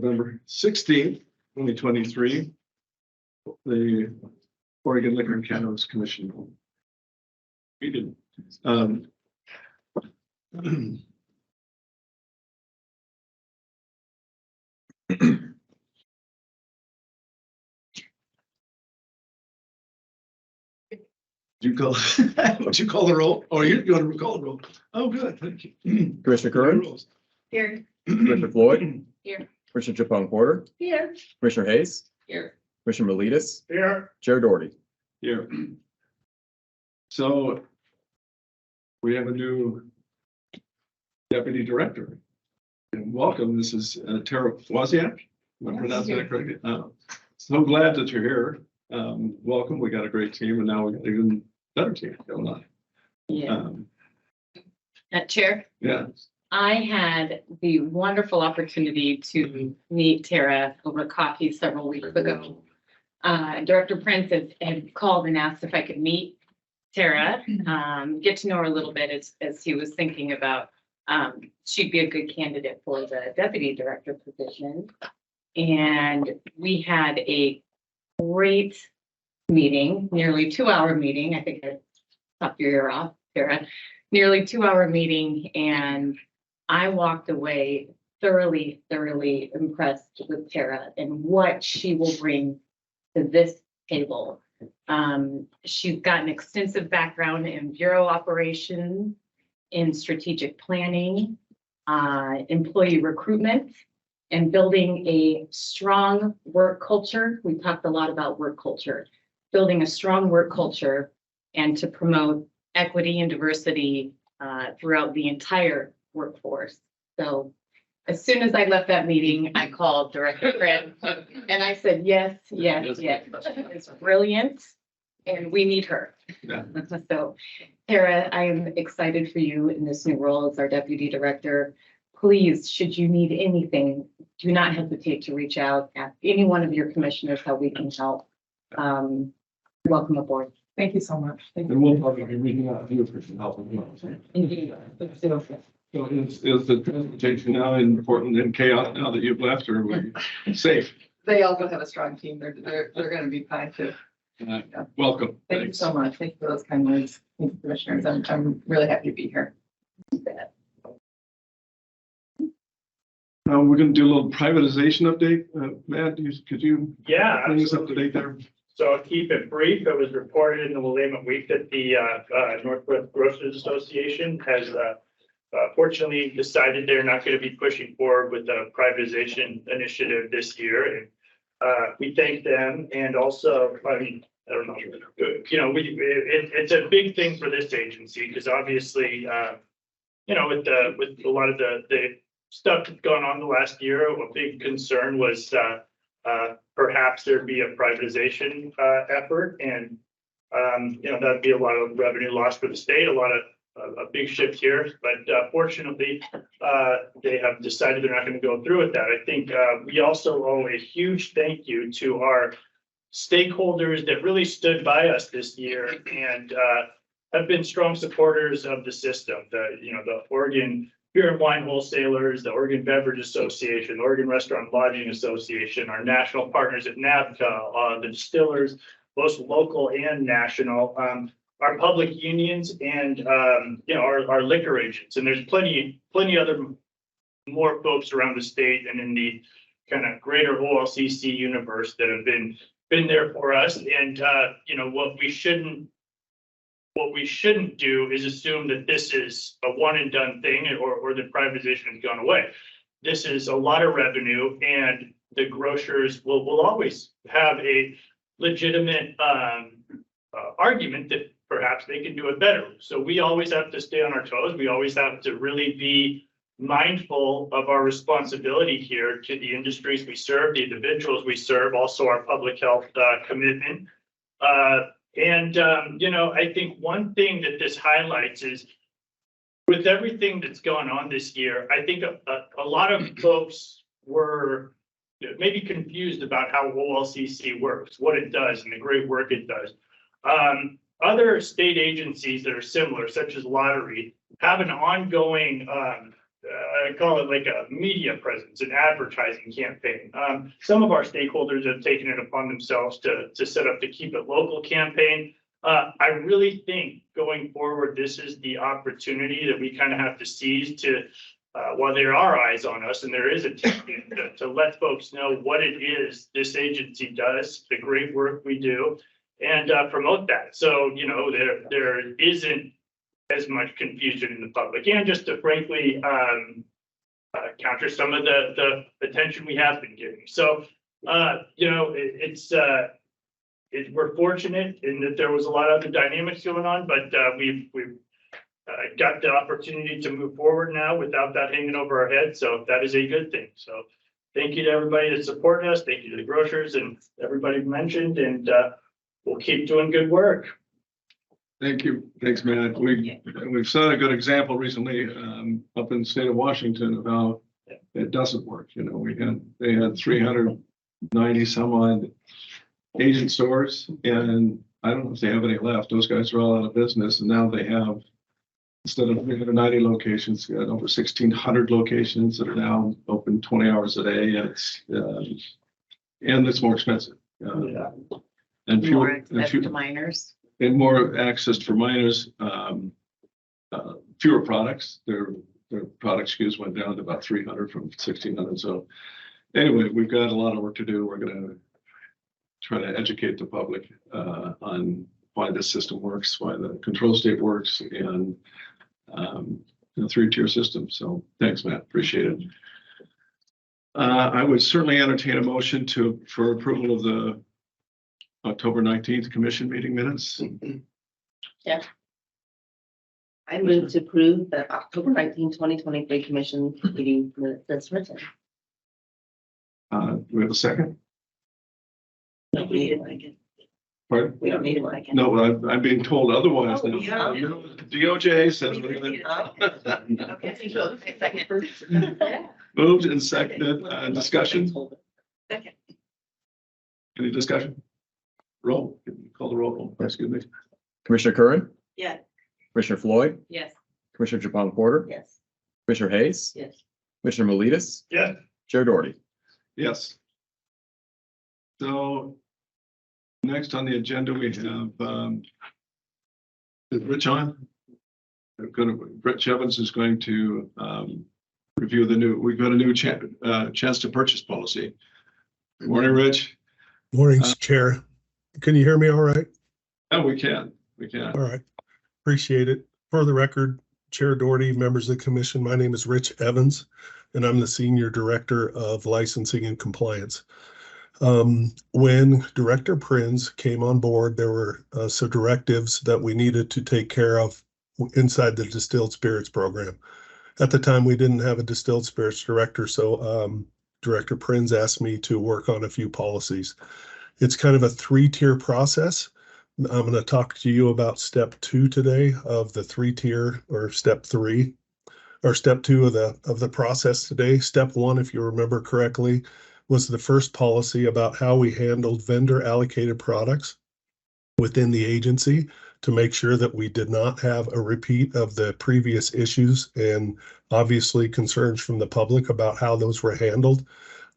November 16th, 2023, the Oregon Liquor and Cannabis Commission meeting. You call, would you call the roll? Oh, you're going to call the roll. Oh, good. Thank you. Commissioner Curran, Here. Commissioner Floyd, Here. Commissioner Chapon Porter, Here. Commissioner Hayes, Here. Commissioner Miletus, Here. Chair Doherty. Here. So we have a new deputy director. And welcome. This is Tara Wozniak. Am I pronouncing that correctly? So glad that you're here. Welcome. We got a great team, and now we got an even better team going on. Yeah. Chair, Yeah. I had the wonderful opportunity to meet Tara over coffee several weeks ago. Director Prince had called and asked if I could meet Tara, get to know her a little bit as he was thinking about she'd be a good candidate for the deputy director position. And we had a great meeting, nearly 2-hour meeting. I think I topped your ear off, Tara. Nearly 2-hour meeting, and I walked away thoroughly impressed with Tara and what she will bring to this table. She's got an extensive background in bureau operations, in strategic planning, employee recruitment, and building a strong work culture. We talked a lot about work culture, building a strong work culture and to promote equity and diversity throughout the entire workforce. So as soon as I left that meeting, I called Director Prince and I said, yes. It's brilliant and we need her. Yeah. So Tara, I am excited for you in this new role as our deputy director. Please, should you need anything, do not hesitate to reach out, ask any one of your commissioners how we can help. Welcome aboard. Thank you so much. Thank And you. we'll probably be reaching out to you for some help as well. Indeed. So is the transportation now in Portland in chaos now that you've left, or are we safe? They all have a strong team. They're going to be fine too. Welcome. Thank you so much. Thank you for those kind words. Thank you, commissioners. I'm really happy to be here. We're going to do a little privatization update. Matt, could you Yeah, bring us up to absolutely. date there? So I'll keep it brief. It was reported in the Willamette Week that the Northwest Grocers Association has fortunately decided they're not going to be pushing forward with the privatization initiative this year. And we thank them. And also, I mean, I don't know, you know, it's a big thing for this agency because obviously, you know, with a lot of the stuff that's gone on the last year, a big concern was perhaps there'd be a privatization effort, and you know, that'd be a lot of revenue loss for the state, a lot of a big shift here. But fortunately, they have decided they're not going to go through with that. I think we also owe a huge thank you to our stakeholders that really stood by us this year and have been strong supporters of the system. The Oregon Beer and Wine Wholesalers, the Oregon Beverage Association, the Oregon Restaurant Lodging Association, our national partners at NABCA, the distillers, both local and national, our public unions, and you know, our liquor agents. And there's plenty other more folks around the state and in the kind of greater OLCC universe that have been there for us. And you know, what we shouldn't do is assume that this is a one and done thing or that privatization has gone away. This is a lot of revenue, and the grocers will always have a legitimate argument that perhaps they can do it better. So we always have to stay on our toes. We always have to really be mindful of our responsibility here to the industries we serve, the individuals we serve, also our public health commitment. You know, I think one thing that this highlights is with everything that's gone on this year, I think a lot of folks were maybe confused about how OLCC works, what it does, and the great work it does. Other state agencies that are similar, such as Lottery, have an ongoing call it like a media presence, an advertising campaign. Some of our stakeholders have taken it upon themselves to set up the Keep It Local campaign. I really think going forward, this is the opportunity that we kind of have to seize to, while there are eyes on us and there is attention to let folks know what it is this agency does, the great work we do, and promote that. So, you know, there isn't as much confusion in the public, and just to frankly counter some of the attention we have been getting. So, you know, we're fortunate in that there was a lot of other dynamics going on, but we've got the opportunity to move forward now without that hanging over our head. So that is a good thing. So thank you to everybody that supported us. Thank you to the grocers and everybody mentioned, and we'll keep doing good work. Thank you. Thanks, Matt. We've set a good example recently up in the state of Washington of how it doesn't work. You know, they had 390 some odd agent stores, and I don't know if they have any left. Those guys are all out of business, and now they have, instead of 390 locations, got over 1,600 locations that are now open 20 hours a day, and it's more expensive. And More access to minors. And more access for minors, fewer products. Their product SKUs went down to about 300 from 1,600. So anyway, we've got a lot of work to do. We're going to try to educate the public on why this system works, why the control state works, and the 3-tier system. So thanks, Matt. Appreciate it. I would certainly entertain a motion for approval of the October 19th commission meeting minutes. I move to approve the October 19, 2023 commission meeting minutes as written. Do we have a second? No, we need it again. Pardon? We don't need it again. No, I'm being told otherwise Oh, now. yeah. You know, DOJ says we're gonna. Okay, second. Moved and seconded, discussion? Second. Any discussion? Roll, call the roll, excuse me. Commissioner Curran, Yeah. Commissioner Floyd, Yes. Commissioner Japon Porter, Yes. Commissioner Hayes, Yes. Commissioner Miletus, Yeah. Chair Doherty. Yes. So next on the agenda, we have is Rich on? Rich Evans is going to review we've got a new chance to purchase policy. Good morning, Rich. Morning, Chair. Can you hear me all right? Oh, we can. All right. Appreciate it. For the record, Chair Doherty, members of the commission, my name is Rich Evans, and I'm the Senior Director of Licensing and Compliance. When Director Prinz came on board, there were some directives that we needed to take care of inside the distilled spirits program. At the time, we didn't have a distilled spirits director, so Director Prinz asked me to work on a few policies. It's kind of a 3-tier process. I'm going to talk to you about step 2 today of the 3-tier, or step 3, or step 2 of the process today. Step 1, if you remember correctly, was the first policy about how we handled vendor allocated products within the agency to make sure that we did not have a repeat of the previous issues and obviously concerns from the public about how those were handled.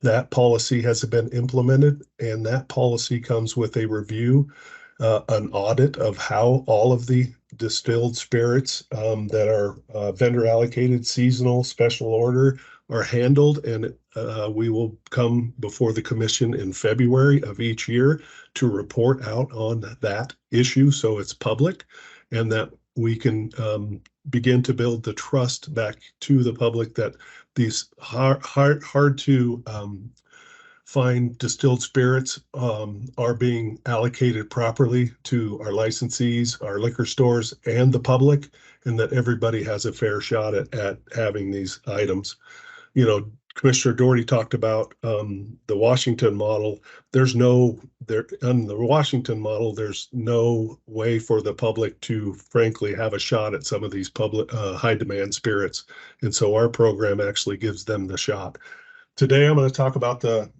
That policy has been implemented, and that policy comes with a review, an audit of how all of the distilled spirits that are vendor allocated, seasonal, special order are handled, and we will come before the commission in February of each year to report out on that issue so it's public and that we can begin to build the trust back to the public that these hard to find distilled spirits are being allocated properly to our licensees, our liquor stores, and the public, and that everybody has a fair shot at having these items. You know, Commissioner Doherty talked about the Washington model. On the Washington model, there's no way for the public to frankly have a shot at some of these public high demand spirits. And so our program actually gives them the shot. Today, I'm going to talk about the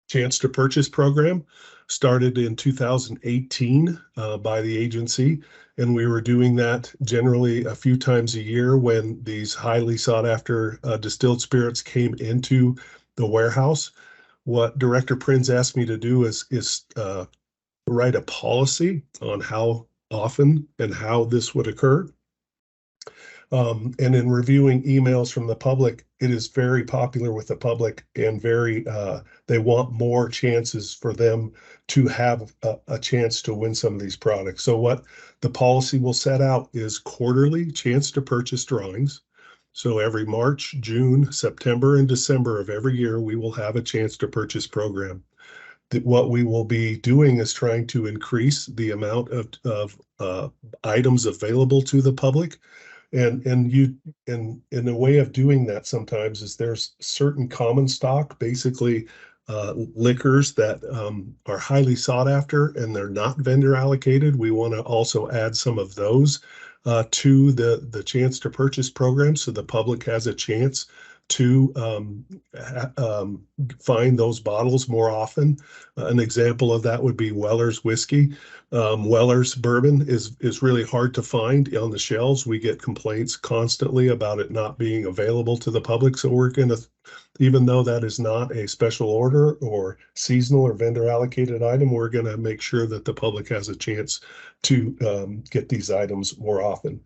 Chance to Purchase program started in 2018 by the agency. And we were doing that generally a few times a year when these highly sought after distilled spirits came into the warehouse. What Director Prinz asked me to do is write a policy on how often and how this would occur. And in reviewing emails from the public, it is very popular with the public and they want more chances for them to have a chance to win some of these products. So what the policy will set out is quarterly chance to purchase drawings. So every March, June, September, and December of every year, we will have a chance to purchase program. What we will be doing is trying to increase the amount of items available to the public. And in a way of doing that sometimes is there's certain common stock, basically liquors that are highly sought after and they're not vendor allocated. We want to also add some of those to the chance to purchase program so the public has a chance to find those bottles more often. An example of that would be Weller's whiskey. Weller's bourbon is really hard to find on the shelves. We get complaints constantly about it not being available to the public. So we're going to, even though that is not a special order or seasonal or vendor allocated item, we're going to make sure that the public has a chance to get these items more often.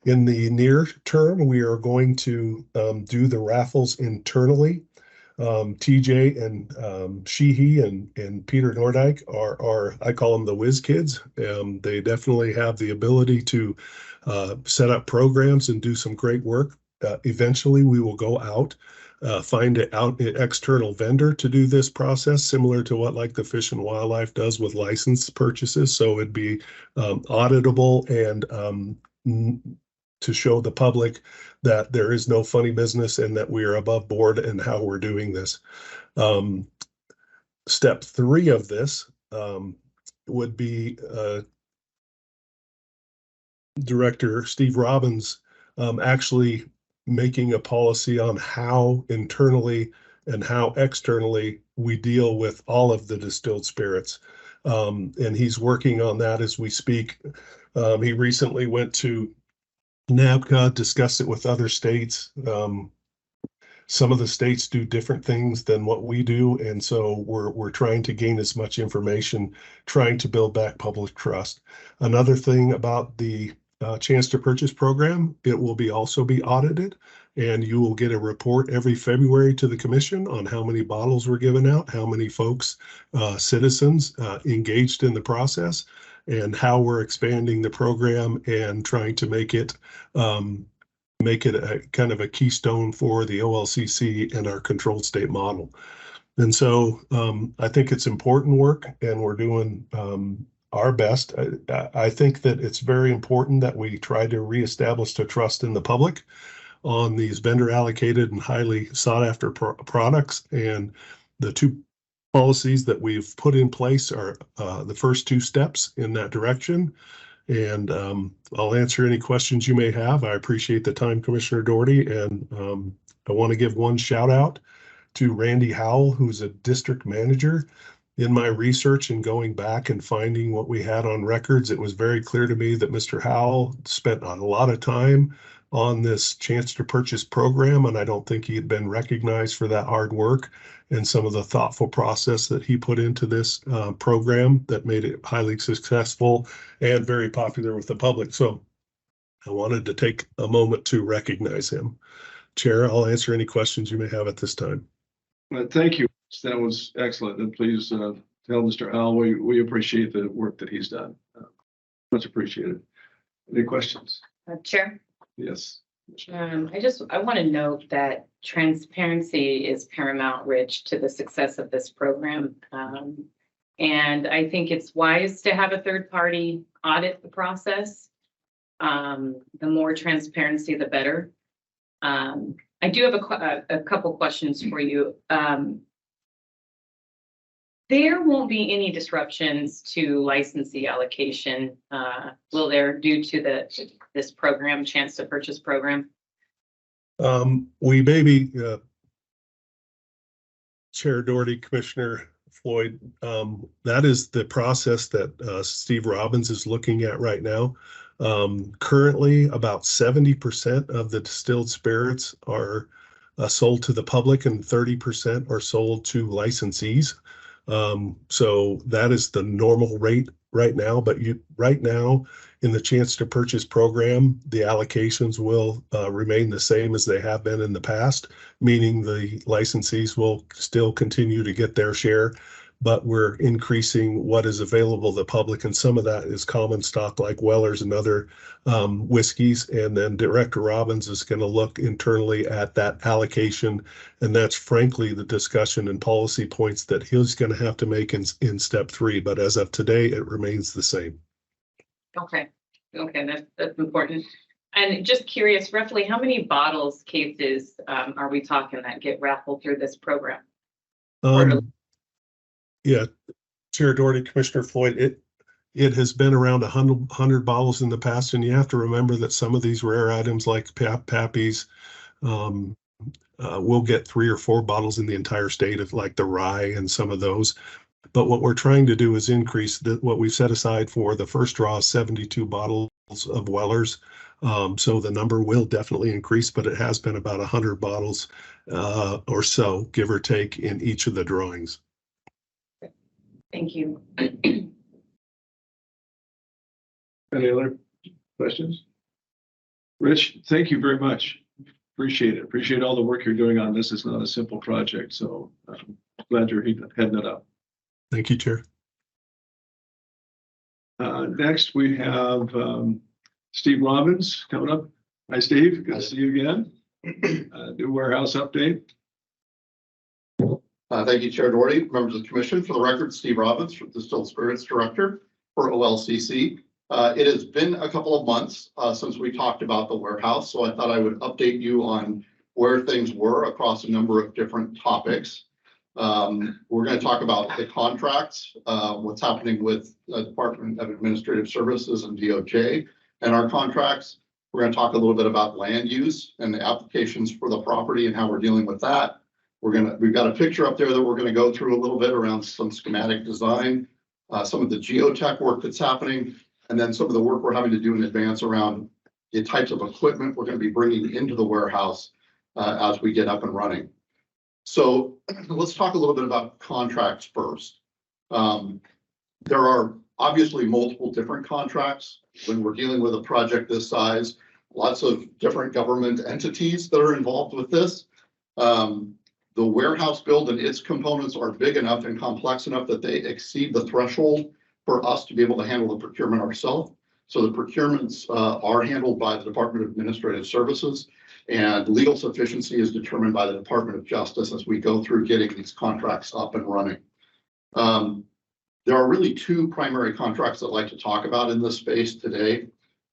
In the near term, we are going to do the raffles internally. TJ and Sheehy and Peter Nordyke are, I call them the whiz kids. They definitely have the ability to set up programs and do some great work. Eventually, we will go out, find an external vendor to do this process, similar to what like the Fish and Wildlife does with license purchases. So it'd be auditable and to show the public that there is no funny business and that we are above board and how we're doing this. Step 3 of this would be Director Steve Robbins actually making a policy on how internally and how externally we deal with all of the distilled spirits. And he's working on that as we speak. He recently went to NABCA, discuss it with other states. Some of the states do different things than what we do, and so we're trying to gain as much information, trying to build back public trust. Another thing about the chance to purchase program, it will also be audited, and you will get a report every February to the commission on how many bottles were given out, how many folks, citizens engaged in the process, and how we're expanding the program and trying to make it a kind of a keystone for the OLCC and our controlled state model. And so I think it's important work, and we're doing our best. I think that it's very important that we try to reestablish the trust in the public on these vendor allocated and highly sought after products. And the 2 policies that we've put in place are the first 2 steps in that direction. And I'll answer any questions you may have. I appreciate the time, Commissioner Doherty. And I want to give one shout out to Randy Howell, who's a district manager. In my research and going back and finding what we had on records, it was very clear to me that Mr. Howell spent a lot of time on this chance to purchase program, and I don't think he had been recognized for that hard work and some of the thoughtful process that he put into this program that made it highly successful and very popular with the public. So I wanted to take a moment to recognize him. Chair, I'll answer any questions you may have at this time. Thank you. That was excellent. And please tell Mr. Howell we appreciate the work that he's done. Much appreciated. Any questions? Chair? Yes. I want to note that transparency is paramount, Rich, to the success of this program. And I think it's wise to have a third party audit the process. The more transparency, the better. I do have a couple questions for you. There won't be any disruptions to licensee allocation, will there, due to this program, chance to purchase program? We maybe, Chair Doherty, Commissioner Floyd. That is the process that Steve Robbins is looking at right now. Currently, about 70% of the distilled spirits are sold to the public and 30% are sold to licensees. So that is the normal rate right now. But right now, in the chance to purchase program, the allocations will remain the same as they have been in the past, meaning the licensees will still continue to get their share, but we're increasing what is available to the public, and some of that is common stock like Weller's and other whiskeys. And then Director Robbins is going to look internally at that allocation, and that's frankly the discussion and policy points that he's going to have to make in step 3. But as of today, it remains the same. Okay, that's important. And just curious, roughly how many bottles, cases are we talking that get raffled through this program? Yeah, Chair Doherty, Commissioner Floyd, it has been around 100 bottles in the past, and you have to remember that some of these rare items like Pappy's will get 3 or 4 bottles in the entire state of like the rye and some of those. But what we're trying to do is increase what we've set aside for the first draw is 72 bottles of Weller's. So the number will definitely increase, but it has been about 100 bottles or so, give or take, in each of the drawings. Thank you. Any other questions? Rich, thank you very much. Appreciate it. Appreciate all the work you're doing on this. It's not a simple project, so glad you're heading it up. Thank you, Chair. Next, we have Steve Robbins coming up. Hi, Steve. Good to see you again. New warehouse update. Thank you, Chair Doherty, members of the commission. For the record, Steve Robbins, Distilled Spirits Director for OLCC. It has been a couple of months since we talked about the warehouse, so I thought I would update you on where things were across a number of different topics. We're going to talk about the contracts, what's happening with the Department of Administrative Services and DOJ and our contracts. We're going to talk a little bit about land use and the applications for the property and how we're dealing with that. We've got a picture up there that we're going to go through a little bit around some schematic design, some of the geotech work that's happening, and then some of the work we're having to do in advance around the types of equipment we're going to be bringing into the warehouse as we get up and running. So let's talk a little bit about contracts first. There are obviously multiple different contracts when we're dealing with a project this size, lots of different government entities that are involved with this. The warehouse build and its components are big enough and complex enough that they exceed the threshold for us to be able to handle the procurement ourselves. So the procurements are handled by the Department of Administrative Services, and legal sufficiency is determined by the Department of Justice as we go through getting these contracts up and running. There are really 2 primary contracts I'd like to talk about in this space today.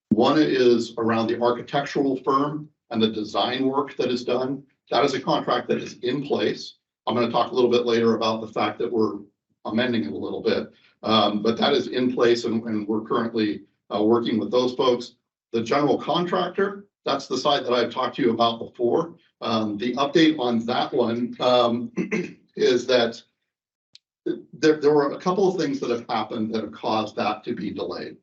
One is around the architectural firm and the design work that is done. That is a contract that is in place. I'm going to talk a little bit later about the fact that we're amending it a little bit, but that is in place, and we're currently working with those folks. The general contractor, that's the side that I've talked to you about before. The update on that one is that there were a couple of things that have happened that have caused that to be delayed.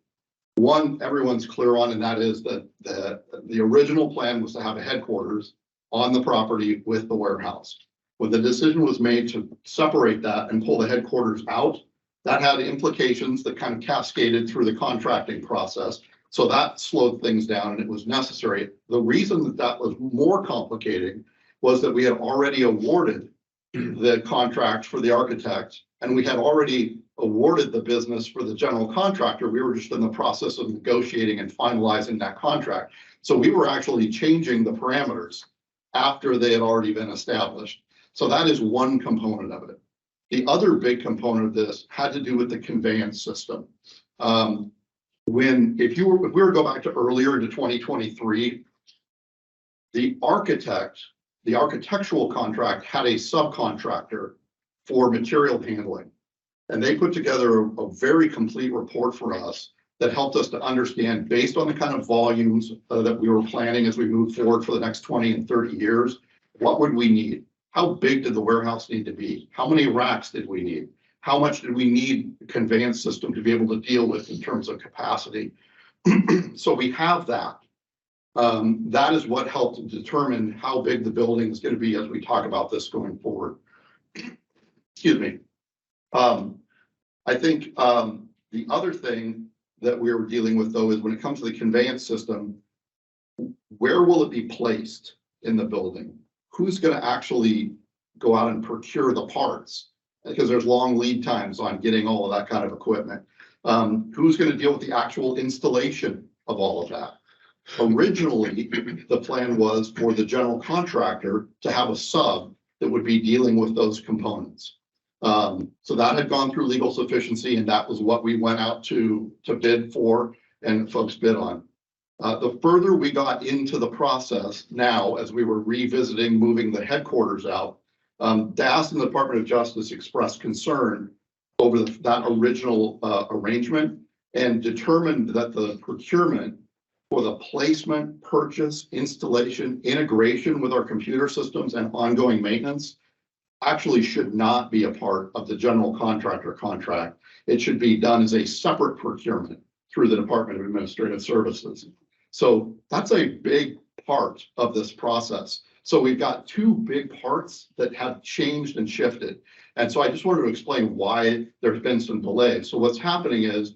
One, everyone's clear on, and that is that the original plan was to have a headquarters on the property with the warehouse. When the decision was made to separate that and pull the headquarters out, that had implications that kind of cascaded through the contracting process. So that slowed things down, and it was necessary. The reason that that was more complicating was that we had already awarded the contract for the architect, and we had already awarded the business for the general contractor. We were just in the process of negotiating and finalizing that contract. So we were actually changing the parameters after they had already been established. So that is one component of it. The other big component of this had to do with the conveyance system. If we were to go back to earlier to 2023, the architectural contract had a subcontractor for material handling. And they put together a very complete report for us that helped us to understand, based on the kind of volumes that we were planning as we move forward for the next 20 and 30 years, what would we need? How big did the warehouse need to be? How many racks did we need? how much did we need the conveyance system to be able to deal with in terms of capacity? So we have that. That is what helped determine how big the building is going to be as we talk about this going forward. Excuse me. I think the other thing that we're dealing with, though, is when it comes to the conveyance system, where will it be placed in the building? Who's going to actually go out and procure the parts? Because there's long lead times on getting all of that kind of equipment. Who's going to deal with the actual installation of all of that? Originally, the plan was for the general contractor to have a sub that would be dealing with those components. So that had gone through legal sufficiency, and that was what we went out to bid for and folks bid on. The further we got into the process now, as we were revisiting moving the headquarters out, DAS and the Department of Justice expressed concern over that original arrangement and determined that the procurement for the placement, purchase, installation, integration with our computer systems and ongoing maintenance actually should not be a part of the general contractor contract. It should be done as a separate procurement through the Department of Administrative Services. So that's a big part of this process. So we've got two big parts that have changed and shifted. And so I just wanted to explain why there's been some delays. So what's happening is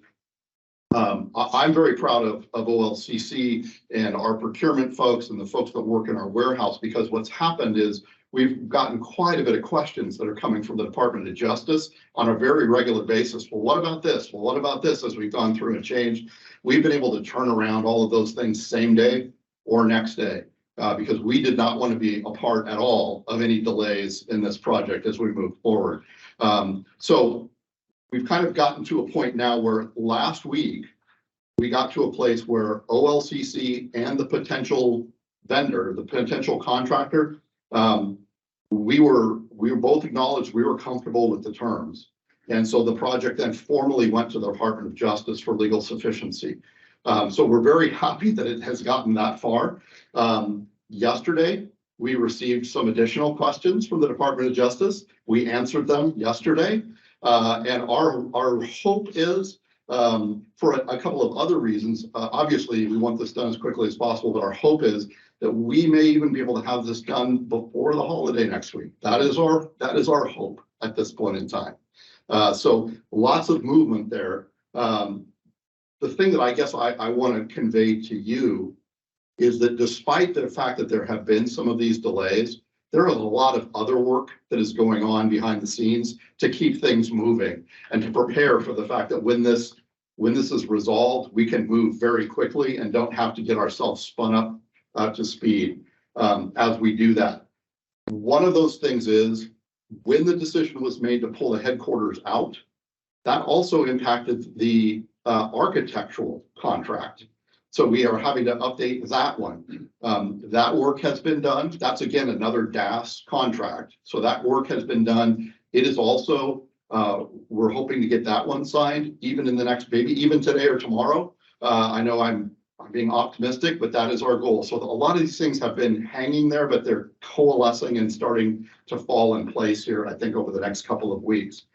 I'm very proud of OLCC and our procurement folks and the folks that work in our warehouse, because what's happened is we've gotten quite a bit of questions that are coming from the Department of Justice on a very regular basis. Well, what about this? Well, what about this? As we've gone through and changed, we've been able to turn around all of those things same day or next day, because we did not want to be a part at all of any delays in this project as we move forward. So we've kind of gotten to a point now where last week we got to a place where OLCC and the potential vendor, the potential contractor, we were both acknowledged we were comfortable with the terms. And so the project then formally went to the Department of Justice for legal sufficiency. So we're very happy that it has gotten that far. Yesterday, we received some additional questions from the Department of Justice. We answered them yesterday. And our hope is, for a couple of other reasons, obviously we want this done as quickly as possible, but our hope is that we may even be able to have this done before the holiday next week. That is our hope at this point in time. So lots of movement there. The thing that I guess I want to convey to you is that despite the fact that there have been some of these delays, there is a lot of other work that is going on behind the scenes to keep things moving and to prepare for the fact that when this is resolved, we can move very quickly and don't have to get ourselves spun up to speed as we do that. One of those things is when the decision was made to pull the headquarters out, that also impacted the architectural contract. So we are having to update that one. That work has been done. That's again another DAS contract. So that work has been done. It is also, we're hoping to get that one signed even in the next, maybe even today or tomorrow. I know I'm being optimistic, but that is our goal. So a lot of these things have been hanging there, but they're coalescing and starting to fall in place here, I think, over the next couple of weeks.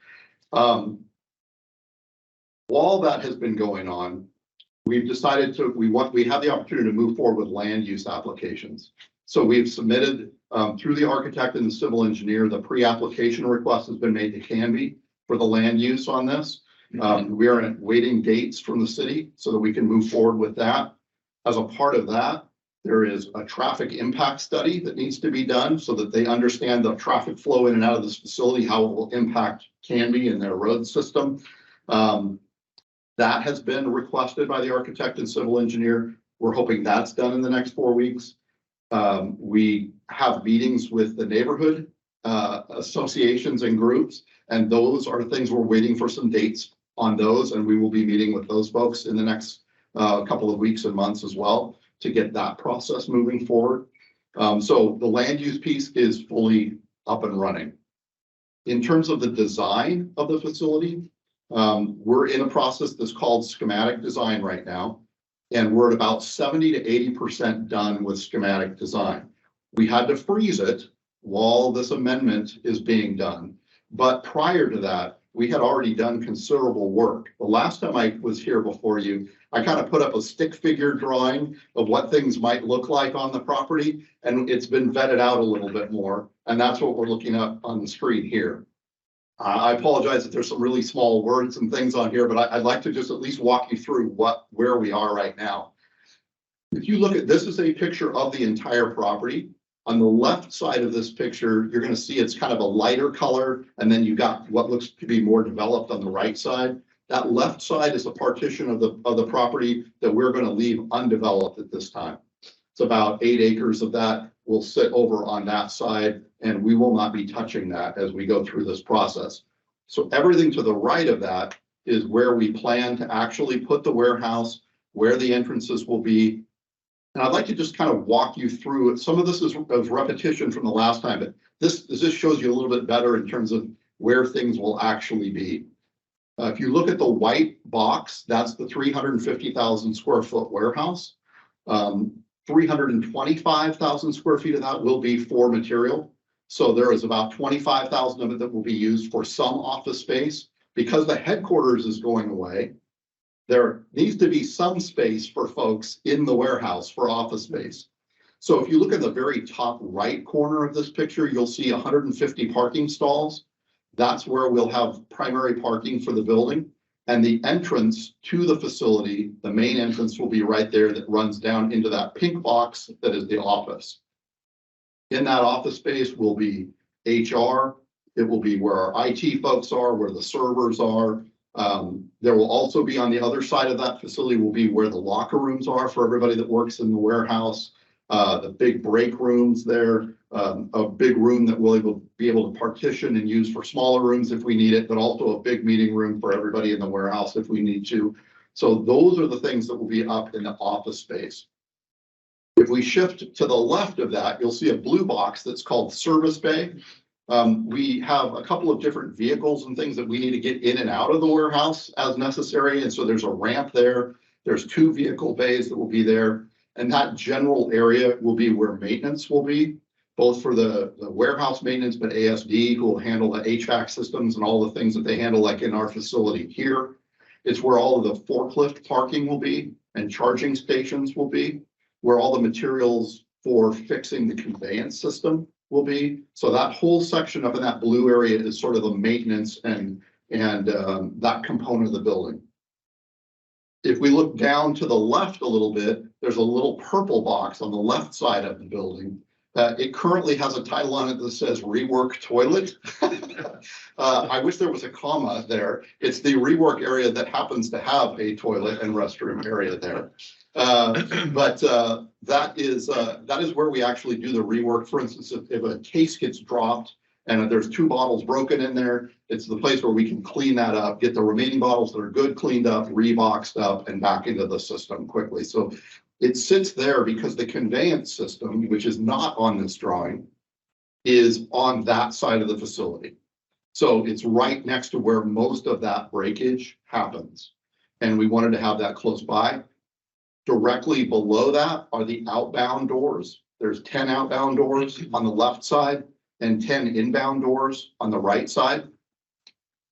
While that has been going on, we've decided we have the opportunity to move forward with land use applications. So we've submitted through the architect and the civil engineer, the pre-application request has been made to Canby for the land use on this. We are waiting dates from the city so that we can move forward with that. As a part of that, there is a traffic impact study that needs to be done so that they understand the traffic flow in and out of this facility, how it will impact Canby and their road system. That has been requested by the architect and civil engineer. We're hoping that's done in the next 4 weeks. We have meetings with the neighborhood associations and groups, and those are things we're waiting for some dates on those, and we will be meeting with those folks in the next couple of weeks and months as well to get that process moving forward. So the land use piece is fully up and running. In terms of the design of the facility, we're in a process that's called schematic design right now, and we're at about 70 to 80% done with schematic design. We had to freeze it while this amendment is being done. But prior to that, we had already done considerable work. The last time I was here before you, I kind of put up a stick figure drawing of what things might look like on the property, and it's been vetted out a little bit more, and that's what we're looking at on the screen here. I apologize that there's some really small words and things on here, but I'd like to just at least walk you through where we are right now. If you look at, this is a picture of the entire property. On the left side of this picture, you're going to see it's kind of a lighter color, and then you got what looks to be more developed on the right side. That left side is a partition of the property that we're going to leave undeveloped at this time. It's about 8 acres of that will sit over on that side, and we will not be touching that as we go through this process. So everything to the right of that is where we plan to actually put the warehouse, where the entrances will be. And I'd like to just kind of walk you through it. Some of this is repetition from the last time, but this shows you a little bit better in terms of where things will actually be. If you look at the white box, that's the 350,000 square foot warehouse. 325,000 square feet of that will be for material. So there is about 25,000 of it that will be used for some office space. Because the headquarters is going away, there needs to be some space for folks in the warehouse for office space. So if you look at the very top right corner of this picture, you'll see 150 parking stalls. That's where we'll have primary parking for the building. And the entrance to the facility, the main entrance will be right there that runs down into that pink box that is the office. In that office space will be HR. It will be where our IT folks are, where the servers are. There will also be on the other side of that facility will be where the locker rooms are for everybody that works in the warehouse. The big break rooms there, a big room that we'll be able to partition and use for smaller rooms if we need it, but also a big meeting room for everybody in the warehouse if we need to. So those are the things that will be up in the office space. If we shift to the left of that, you'll see a blue box that's called service bay. We have a couple of different vehicles and things that we need to get in and out of the warehouse as necessary. And so there's a ramp there. There's 2 vehicle bays that will be there. And that general area will be where maintenance will be, both for the warehouse maintenance, but ASD who will handle the HVAC systems and all the things that they handle like in our facility here. It's where all of the forklift parking will be and charging stations will be, where all the materials for fixing the conveyance system will be. So that whole section up in that blue area is sort of the maintenance and that component of the building. If we look down to the left a little bit, there's a little purple box on the left side of the building. It currently has a title on it that says rework toilet. I wish there was a comma there. It's the rework area that happens to have a toilet and restroom area there. But that is where we actually do the rework. For instance, if a case gets dropped and there's 2 bottles broken in there, it's the place where we can clean that up, get the remaining bottles that are good cleaned up, reboxed up, and back into the system quickly. So it sits there because the conveyance system, which is not on this drawing, is on that side of the facility. So it's right next to where most of that breakage happens. And we wanted to have that close by. Directly below that are the outbound doors. There's 10 outbound doors on the left side and 10 inbound doors on the right side.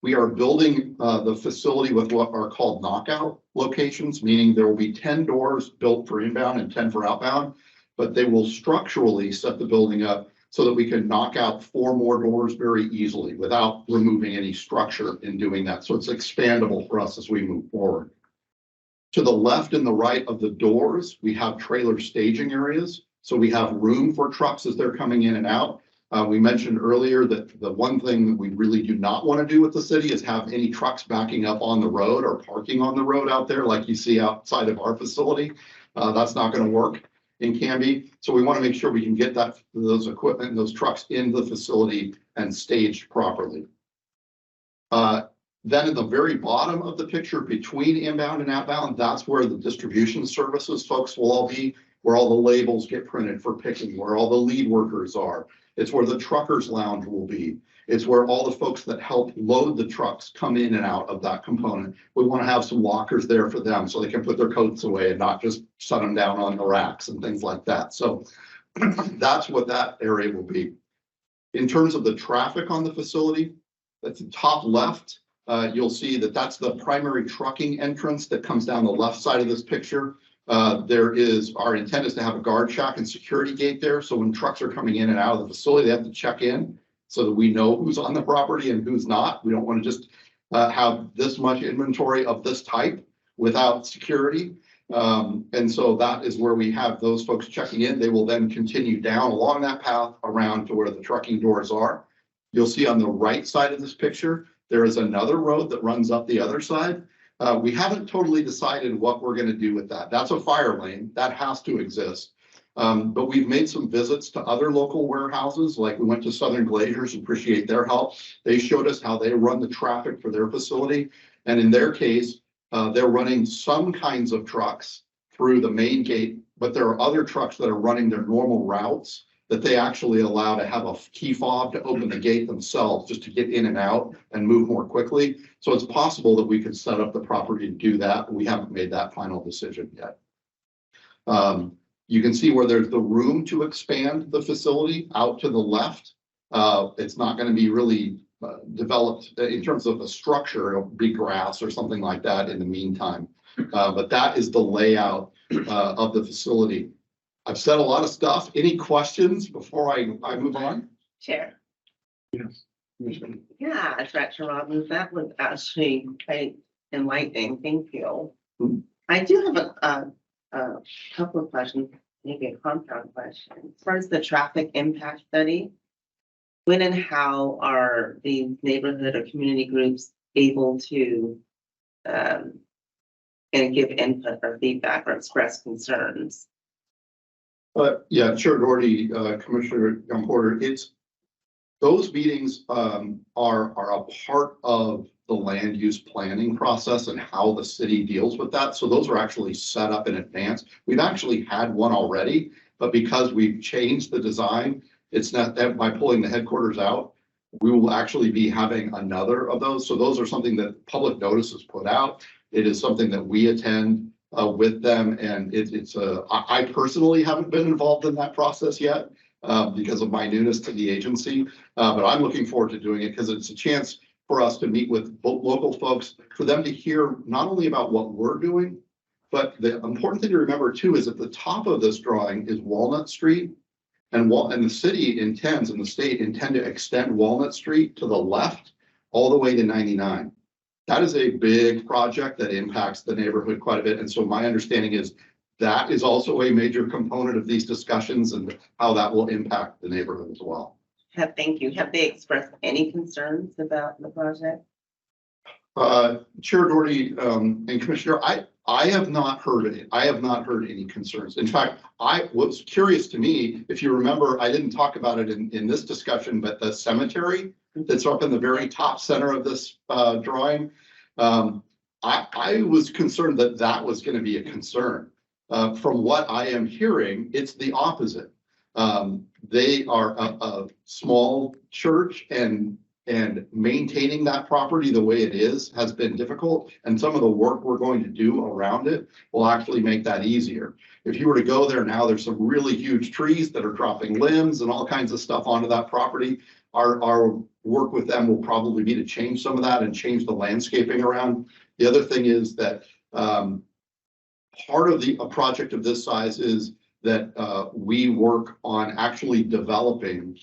We are building the facility with what are called knockout locations, meaning there will be 10 doors built for inbound and 10 for outbound, but they will structurally set the building up so that we can knock out 4 more doors very easily without removing any structure in doing that. So it's expandable for us as we move forward. To the left and the right of the doors, we have trailer staging areas. So we have room for trucks as they're coming in and out. We mentioned earlier that the one thing that we really do not want to do with the city is have any trucks backing up on the road or parking on the road out there like you see outside of our facility. That's not going to work in Canby. So we want to make sure we can get those equipment and those trucks in the facility and staged properly. Then at the very bottom of the picture between inbound and outbound, that's where the distribution services folks will all be, where all the labels get printed for picking, where all the lead workers are. It's where the truckers lounge will be. It's where all the folks that help load the trucks come in and out of that component. We want to have some lockers there for them so they can put their coats away and not just set them down on the racks and things like that. So that's what that area will be. In terms of the traffic on the facility, at the top left, you'll see that that's the primary trucking entrance that comes down the left side of this picture. Our intent is to have a guard shack and security gate there. So when trucks are coming in and out of the facility, they have to check in so that we know who's on the property and who's not. We don't want to just have this much inventory of this type without security. And so that is where we have those folks checking in. They will then continue down along that path around to where the trucking doors are. You'll see on the right side of this picture, there is another road that runs up the other side. We haven't totally decided what we're going to do with that. That's a fire lane that has to exist. But we've made some visits to other local warehouses, like we went to Southern Glaciers, appreciate their help. They showed us how they run the traffic for their facility. And in their case, they're running some kinds of trucks through the main gate, but there are other trucks that are running their normal routes that they actually allow to have a key fob to open the gate themselves just to get in and out and move more quickly. So it's possible that we could set up the property to do that. But we haven't made that final decision yet. You can see where there's the room to expand the facility out to the left. It's not going to be really developed in terms of the structure. It'll be grass or something like that in the meantime. But that is the layout of the facility. I've said a lot of stuff. Any questions before I move on? Chair. Yes. Yeah, Director Robbins, that was actually quite enlightening. Thank you. I do have a couple of questions, maybe a compound question. As far as the traffic impact study, when and how are the neighborhood or community groups able to and give input or feedback or express concerns? Yeah, Chair Doherty, Commissioner Young Porter, those meetings are a part of the land use planning process and how the city deals with that. So those are actually set up in advance. We've actually had one already, but because we've changed the design, it's not that by pulling the headquarters out, we will actually be having another of those. So those are something that public notice is put out. It is something that we attend with them, and I personally haven't been involved in that process yet because of my newness to the agency, but I'm looking forward to doing it because it's a chance for us to meet with local folks, for them to hear not only about what we're doing, but the important thing to remember too is at the top of this drawing is Walnut Street, and the city intends and the state intend to extend Walnut Street to the left all the way to 99. That is a big project that impacts the neighborhood quite a bit. And so my understanding is that is also a major component of these discussions and how that will impact the neighborhood as well. Thank you. Have they expressed any concerns about the project? Chair Doherty and Commissioner, I have not heard it. I have not heard any concerns. In fact, what's curious to me, if you remember, I didn't talk about it in this discussion, but the cemetery that's up in the very top center of this drawing, I was concerned that that was going to be a concern. From what I am hearing, it's the opposite. They are a small church, and maintaining that property the way it is has been difficult. And some of the work we're going to do around it will actually make that easier. If you were to go there now, there's some really huge trees that are dropping limbs and all kinds of stuff onto that property. Our work with them will probably be to change some of that and change the landscaping around. The other thing is that part of a project of this size is that we work on actually developing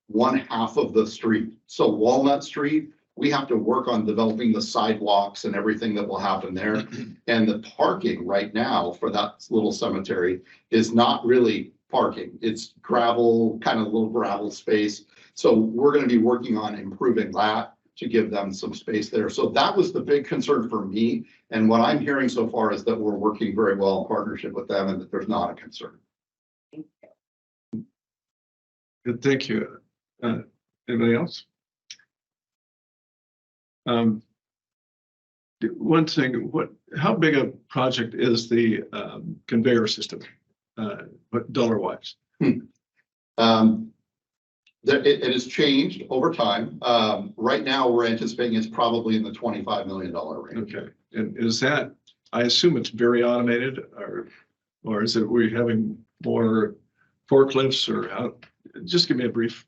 one half of the street. So Walnut Street, we have to work on developing the sidewalks and everything that will happen there. And the parking right now for that little cemetery is not really parking. It's gravel, kind of little gravel space. So we're going to be working on improving that to give them some space there. So that was the big concern for me. And what I'm hearing so far is that we're working very well in partnership with them and that there's not a concern. Good, thank you. Anybody else? One thing, how big a project is the conveyor system, dollar-wise? It has changed over time. Right now, we're anticipating it's probably in the $25 million range. Okay, and is that, I assume it's very automated, or is it we're having more forklifts, or how? Just give me a brief.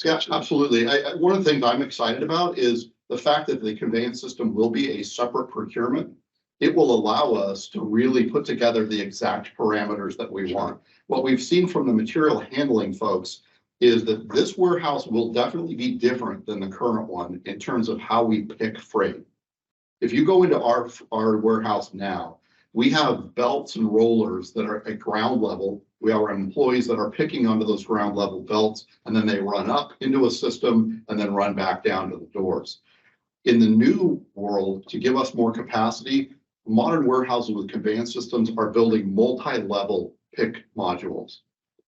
Yeah, absolutely. One of the things I'm excited about is the fact that the conveyance system will be a separate procurement, it will allow us to really put together the exact parameters that we want. What we've seen from the material handling folks is that this warehouse will definitely be different than the current one in terms of how we pick freight. If you go into our warehouse now, we have belts and rollers that are at ground level. We have our employees that are picking onto those ground level belts, and then they run up into a system and then run back down to the doors. In the new world, to give us more capacity, modern warehouses with conveyance systems are building multi-level pick modules.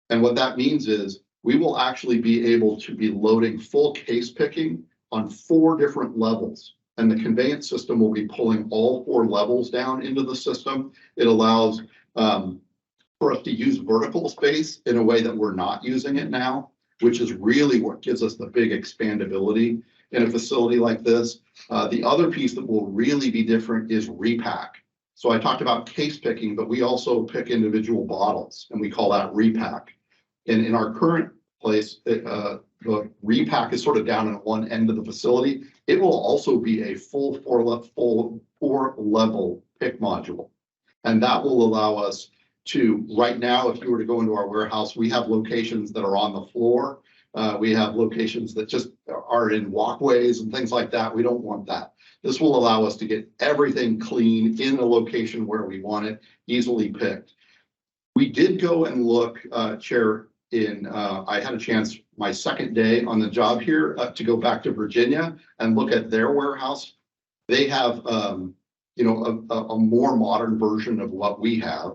And what that means is we will actually be able to be loading full case picking on 4 different levels. And the conveyance system will be pulling all 4 levels down into the system. It allows for us to use vertical space in a way that we're not using it now, which is really what gives us the big expandability in a facility like this. The other piece that will really be different is repack. So I talked about case picking, but we also pick individual bottles, and we call that repack. And in our current place, the repack is sort of down at one end of the facility. It will also be a full four level pick module. And that will allow us to, right now, if you were to go into our warehouse, we have locations that are on the floor. We have locations that just are in walkways and things like that. We don't want that. This will allow us to get everything clean in the location where we want it, easily picked. We did go and look, Chair, I had a chance my second day on the job here to go back to Virginia and look at their warehouse. They have, a more modern version of what we have.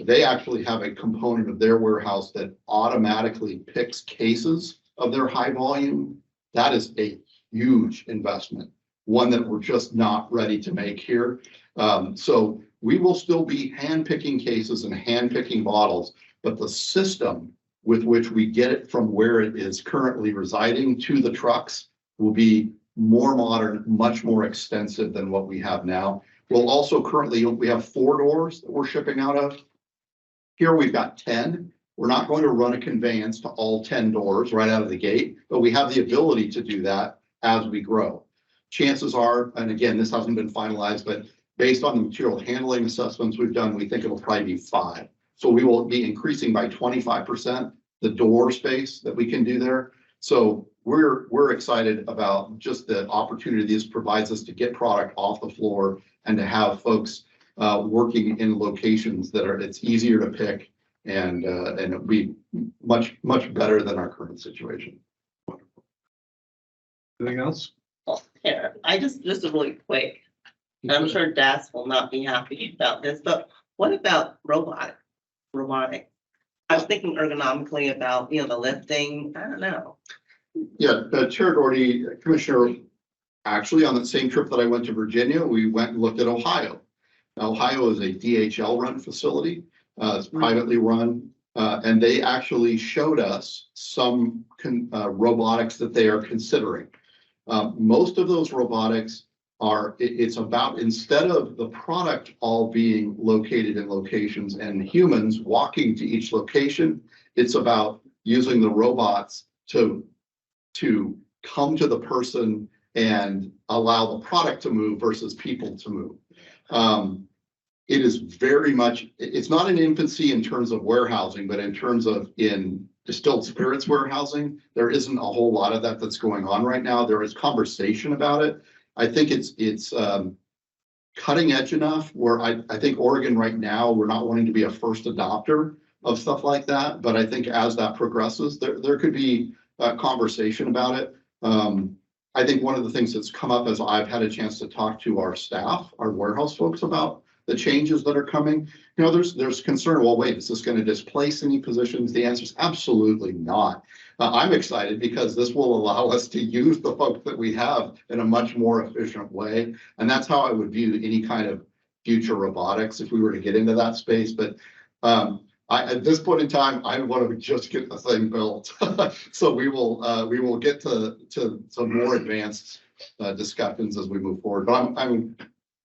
They actually have a component of their warehouse that automatically picks cases of their high volume. That is a huge investment, one that we're just not ready to make here. So we will still be hand picking cases and hand picking bottles, but the system with which we get it from where it is currently residing to the trucks will be more modern, much more extensive than what we have now. We'll also we have 4 doors that we're shipping out of. Here we've got 10. We're not going to run a conveyance to all 10 doors right out of the gate, but we have the ability to do that as we grow. Chances are, and again, this hasn't been finalized, but based on the material handling assessments we've done, we think it'll probably be 5. So we will be increasing by 25% the door space that we can do there. So we're excited about just the opportunity this provides us to get product off the floor and to have folks working in locations that it's easier to pick and it'll be much better than our current situation. Anything else? Here, just really quick. I'm sure Das will not be happy about this, but what about robotic? I was thinking ergonomically about, the lifting. I don't know. Yeah, Chair Doherty, Commissioner, actually on that same trip that I went to Virginia, we went and looked at Ohio. Now, Ohio is a DHL run facility. It's privately run, and they actually showed us some robotics that they are considering. Most of those robotics it's about, instead of the product all being located in locations and humans walking to each location, it's about using the robots to come to the person and allow the product to move versus people to move. It is very much, it's not in infancy in terms of warehousing, but in terms of in distilled spirits warehousing, there isn't a whole lot of that's going on right now. There is conversation about it. I think it's cutting edge enough where I think Oregon right now, we're not wanting to be a first adopter of stuff like that. But I think as that progresses, there could be a conversation about it. I think one of the things that's come up as I've had a chance to talk to our staff, our warehouse folks about the changes that are coming, there's concern, well, wait, is this going to displace any positions? The answer is absolutely not. I'm excited because this will allow us to use the folks that we have in a much more efficient way. And that's how I would view any kind of future robotics if we were to get into that space. But at this point in time, I want to just get the thing built. So we will get to some more advanced discussions as we move forward. But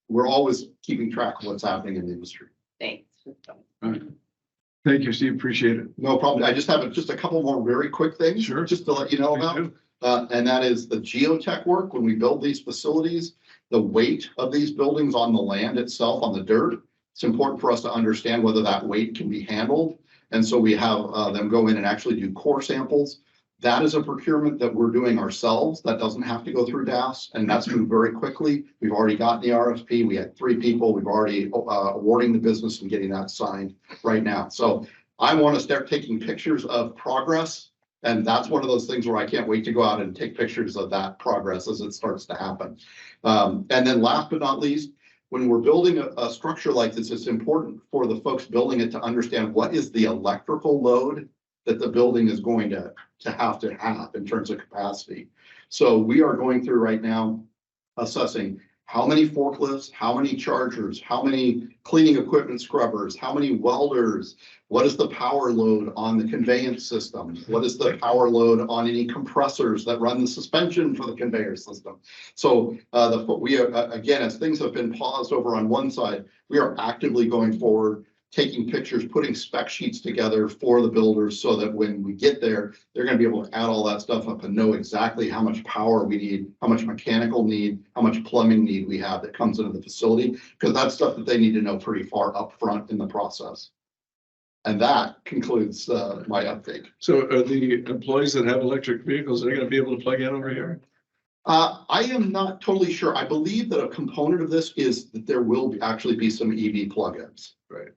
we're always keeping track of what's happening in the industry. Thanks. All right. Thank you, Steve. Appreciate it. No problem. I just have just a couple more very quick things. Sure. Just to let you know Me about. too. and that is the geotech work. When we build these facilities, the weight of these buildings on the land itself, on the dirt, it's important for us to understand whether that weight can be handled. And so we have them go in and actually do core samples. That is a procurement that we're doing ourselves. That doesn't have to go through DAS, and that's moved very quickly. We've already gotten the RFP. We had 3 people. We've already awarding the business and getting that signed right now. So I want to start taking pictures of progress. And that's one of those things where I can't wait to go out and take pictures of that progress as it starts to happen. And then last but not least, when we're building a structure like this, it's important for the folks building it to understand what is the electrical load that the building is going to have in terms of capacity. So we are going through right now assessing how many forklifts, how many chargers, how many cleaning equipment scrubbers, how many welders, what is the power load on the conveyance system? What is the power load on any compressors that run the suspension for the conveyor system? So we are, again, as things have been paused over on one side, we are actively going forward, taking pictures, putting spec sheets together for the builders so that when we get there, they're going to be able to add all that stuff up and know exactly how much power we need, how much mechanical need, how much plumbing need we have that comes into the facility, because that's stuff that they need to know pretty far up front in the process. And that concludes my update. So are the employees that have electric vehicles, are they gonna be able to plug in over here? I am not totally sure. I believe that a component of this is that there will actually be some EV plugins. Right.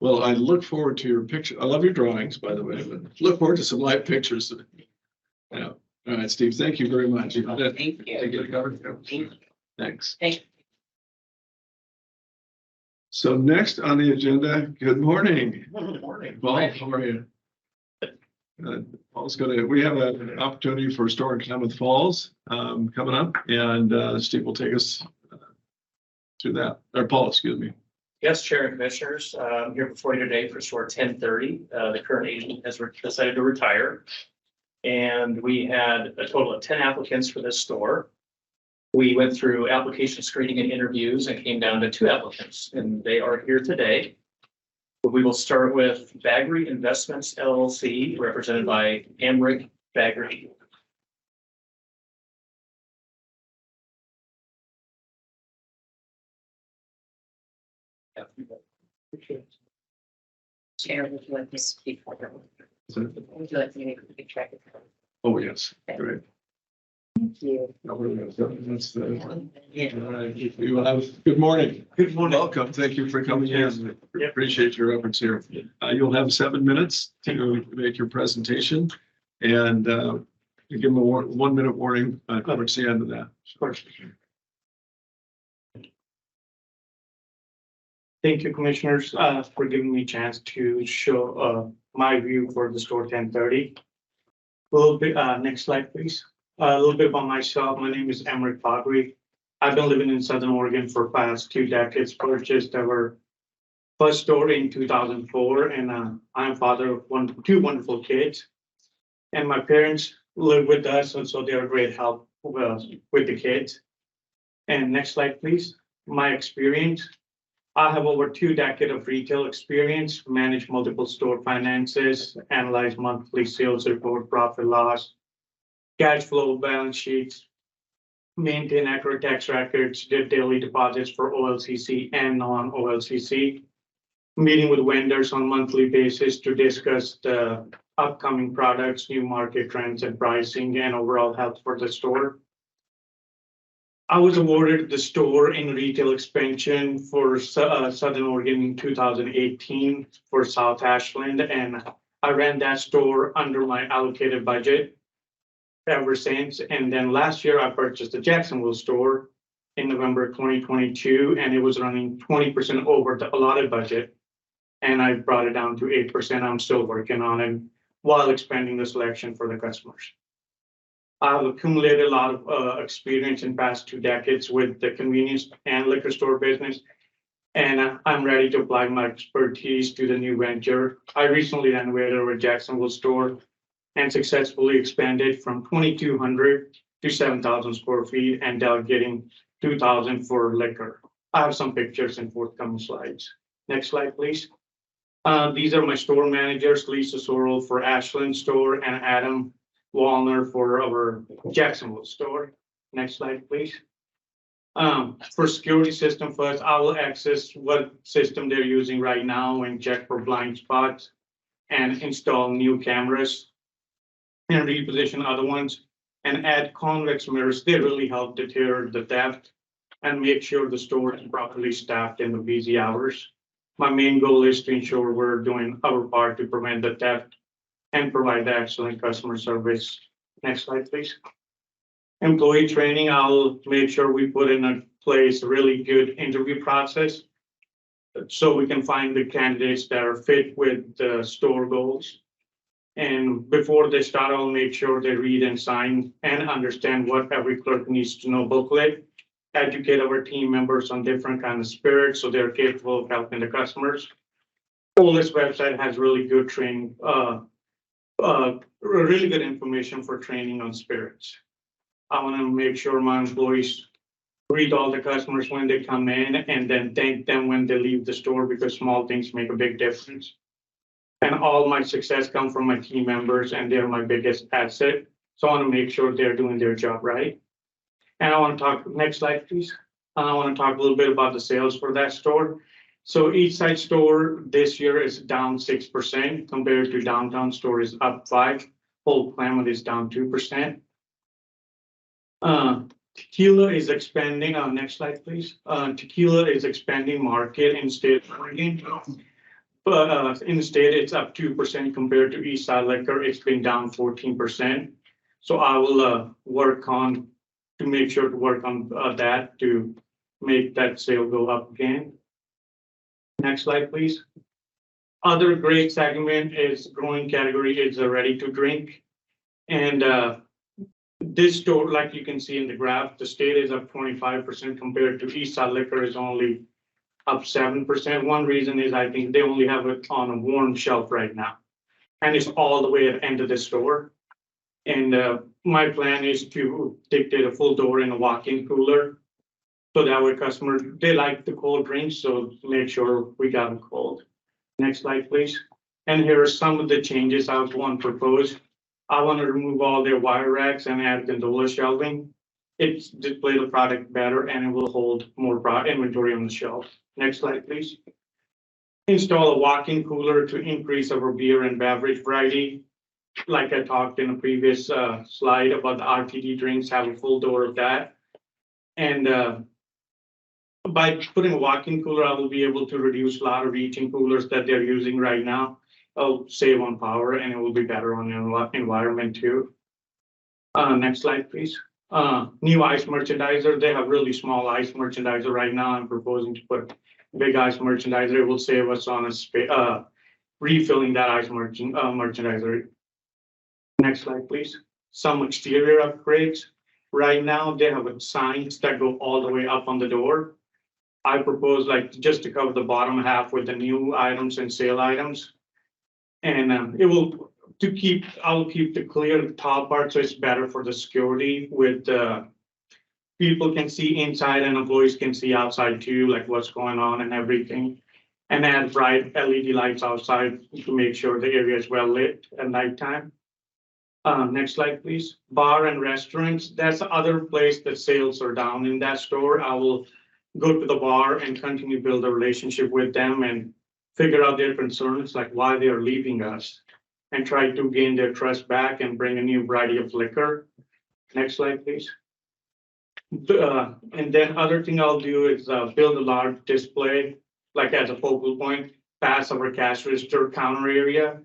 Well, I look forward to your picture. I love your drawings, by the way, but look forward to some live pictures. Yeah. All right, Steve, thank you very much. Thank you. Take it covered. Thank you. Thanks. Thank you. So next on the agenda, good morning. Good morning. Paul, how are you? Paul's we have an opportunity for Store in Klamath Falls coming up, and Steve will take us through that. Or Paul, excuse me. Yes, Chair and Commissioners, I'm here before you today for store 1030. The current agent has decided to retire. And we had a total of 10 applicants for this store. We went through application screening and interviews and came down to 2 applicants, and they are here today. We will start with Baggery Investments LLC, represented by Amrick Baggery. Chair, would you like to speak? Would you like me to keep track of that? Oh, yes, great. Thank you. That's the, all right, you will have, good morning. Good morning. Welcome. Thank you for coming Yes. in. Yep. Appreciate your efforts here. You'll have 7 minutes to make your presentation, and you give them a 1 minute warning towards the end of that. Of course. Thank you, Commissioners, for giving me a chance to show my view for the store 1030. A little bit, next slide, please. A little bit about myself. My name is Amrick Baggery. I've been living in Southern Oregon for past 2 decades. Purchased our first store in 2004, and I'm father of 2 wonderful kids. And my parents live with us, and so they're a great help with the kids. And next slide, please. My experience. I have over 2 decades of retail experience, managed multiple store finances, analyzed monthly sales report, profit loss, cash flow balance sheets, maintain accurate tax records, did daily deposits for OLCC and non-OLCC, meeting with vendors on a monthly basis to discuss the upcoming products, new market trends and pricing, and overall health for the store. I was awarded the store in retail expansion for Southern Oregon in 2018 for South Ashland, and I ran that store under my allocated budget ever since. And then last year I purchased the Jacksonville store in November 2022, and it was running 20% over the allotted budget. And I brought it down to 8%. I'm still working on it while expanding the selection for the customers. I've accumulated a lot of experience in past 2 decades with the convenience and liquor store business, and I'm ready to apply my expertise to the new venture. I recently renovated our Jacksonville store and successfully expanded from 2,200 to 7,000 square feet and delegating 2,000 for liquor. I have some pictures in forthcoming slides. Next slide, please. These are my store managers, Lisa Sorrell for Ashland store and Adam Walner for our Jacksonville store. Next slide, please. For security system first, I will access what system they're using right now and check for blind spots and install new cameras and reposition other ones and add convex mirrors. They really help deter the theft and make sure the store is properly staffed in the busy hours. My main goal is to ensure we're doing our part to prevent the theft and provide excellent customer service. Next slide, please. Employee training, I'll make sure we put in place a really good interview process so we can find the candidates that are fit with the store goals. And before they start, I'll make sure they read and sign and understand what every clerk needs to know booklet, educate our team members on different kinds of spirits so they're capable of helping the customers. All this website has really good training, really good information for training on spirits. I want to make sure my employees read all the customers when they come in and then thank them when they leave the store because small things make a big difference. And all my success comes from my team members and they're my biggest asset. So I want to make sure they're doing their job right. And I want to talk, next slide, please. I want to talk a little bit about the sales for that store. So Eastside store this year is down 6% compared to downtown store is up 5%. Old Klamath is down 2%. Tequila is expanding. Next slide, please. Tequila is expanding market in state of Oregon. But in the state, it's up 2% compared to Eastside Liquor. It's been down 14%. So I will work on to make sure to work on that to make that sale go up again. Next slide, please. Other great segment is growing category is ready to drink. And this store, like you can see in the graph, the state is up 25% compared to Eastside Liquor is only up 7%. One reason is I think they only have it on a warm shelf right now. And it's all the way at the end of the store. And my plan is to dictate a full door in a walk-in cooler. So that way customers, they like the cold drinks, so make sure we got them cold. Next slide, please. And here are some of the changes I want to propose. I want to remove all their wire racks and add gondola shelving. It's display the product better and it will hold more inventory on the shelf. Next slide, please. Install a walk-in cooler to increase our beer and beverage variety. Like I talked in a previous slide about the RTD drinks, have a full door of that. And by putting a walk-in cooler, I will be able to reduce a lot of reaching coolers that they're using right now. I'll save on power and it will be better on the environment too. Next slide, please. New ice merchandiser. They have really small ice merchandiser right now. I'm proposing to put big ice merchandiser. It will save us on a refilling that ice merchandiser. Next slide, please. Some exterior upgrades. Right now, they have signs that go all the way up on the door. I propose just to cover the bottom half with the new items and sale items. And I'll keep the clear top part so it's better for the security with people can see inside and employees can see outside too, like what's going on and everything. And add bright LED lights outside to make sure the area is well lit at nighttime. Next slide, please. Bar and restaurants. That's the other place that sales are down in that store. I will go to the bar and continue to build a relationship with them and figure out their concerns, like why they are leaving us, and try to gain their trust back and bring a new variety of liquor. Next slide, please. And then other thing I'll do is build a large display, like as a focal point, past our cash register counter area.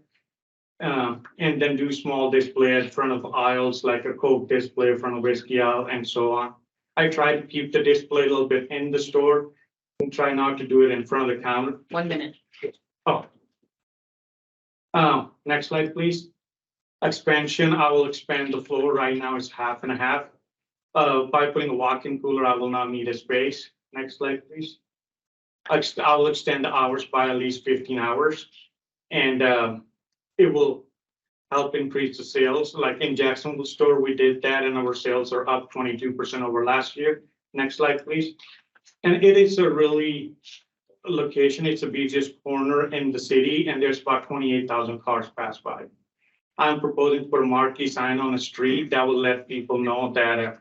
And then do small display in front of aisles, like a Coke display in front of whiskey aisle and so on. I try to keep the display a little bit in the store and try not to do it in front of the counter. 1 minute. Next slide, please. Expansion, I will expand the floor. Right now it's 50 and 50. By putting a walk-in cooler, I will not need a space. Next slide, please. I will extend the hours by at least 15 hours. And it will help increase the sales. Like in Jacksonville store, we did that and our sales are up 22% over last year. Next slide, please. And it is a really location. It's the busiest corner in the city and there's about 28,000 cars pass by. I'm proposing to put a marquee sign on the street that will let people know that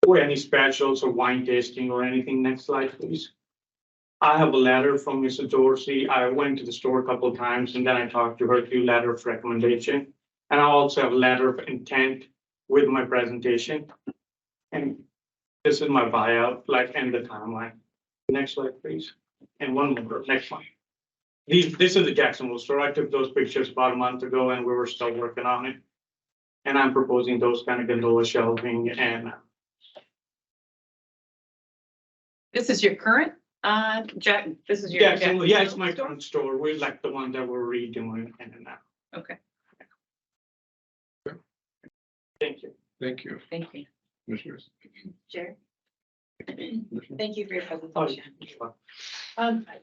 or any specials or wine tasting or anything. Next slide, please. I have a letter from Mrs. Dorsey. I went to the store a couple of times and then I talked to her through letter of recommendation. And I also have a letter of intent with my presentation. And this is my buyout, like, and the timeline. Next slide, please. And one more, next one. This is the Jacksonville store. I took those pictures about a month ago and we were still working on it. And I'm proposing those kind of gondola shelving and This is your current, Jack, this is your. Jacksonville, yeah, it's Jacksonville my store? current store. We like the one that we're redoing and now. Okay, Thank you. Thank you, thank you. commissioners. Chair, Commissioner? thank you for your Oh, presentation. sure.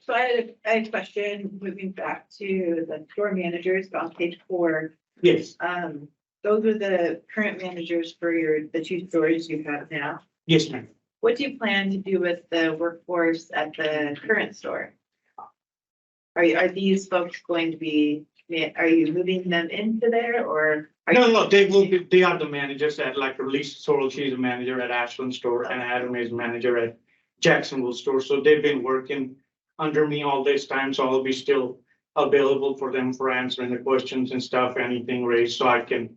So I had a question moving back to the store managers on page 4. Yes, Those are the current managers for the 2 stores you have now. yes, ma'am. What do you plan to do with the workforce at the current store? Are these folks going to be, are you moving them into there or? No, they are the managers at like Lisa Sorrell, she's a manager at Ashland store and Adam is manager at Jacksonville store. So they've been working under me all this time, so I'll be still available for them for answering the questions and stuff, anything raised, so I can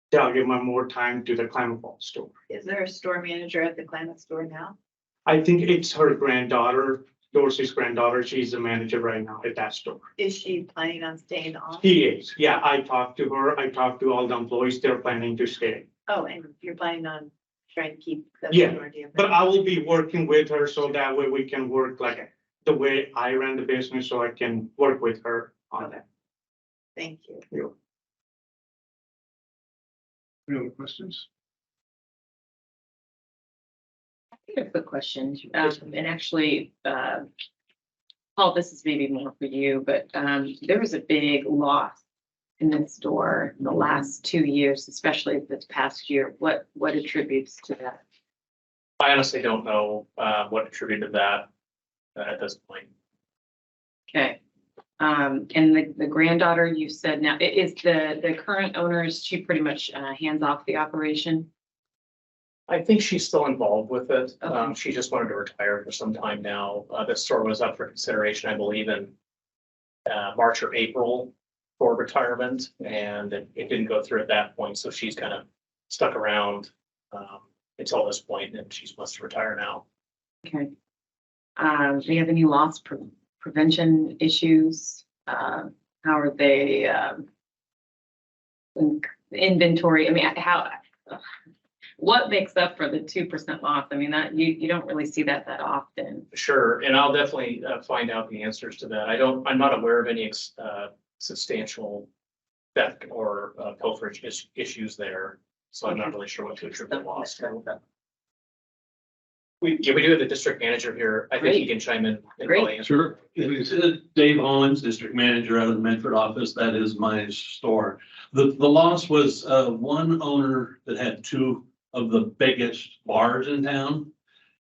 delegate my more time to the Klamath Falls store. Is there a store manager at the Klamath store now? I think it's her granddaughter, Dorsey's granddaughter. She's the manager right now at that store. Is she planning on staying on? She is, yeah, I talked to her, I talked to all the employees, they're planning to stay. Oh, and you're planning on trying to keep the Yeah, majority of But them? I will be working with her so that way we can work like the way I ran the business, so I can work with her on that. Thank you. Any other questions? I have a quick question, and actually, Paul, this is maybe more for you, but, there was a big loss in this store in the last 2 years, especially this past year. What attributes to that? I honestly don't know what attributed that at this point. Okay. And the granddaughter, you said now, is the current owner, is she pretty much, hands off the operation? I think she's still involved with it. Okay. She just wanted to retire for some time now. The store was up for consideration, I believe, in March or April for retirement, and it didn't go through at that point, so she's kind of stuck around until this point, and she wants to retire now. Okay. Do you have any loss prevention issues? How are they, inventory? I mean, what makes up for the 2% loss? I mean, that you don't really see that often. Sure, and I'll definitely find out the answers to that. I'm not aware of any substantial theft or pilferage issues there, so I'm not really sure what to attribute the loss to. We do have the district manager here. I think he can chime in. And Great. probably answer. Sure. Dave Owens, district manager out of the Medford office. That is my store. The loss was one owner that had 2 of the biggest bars in town.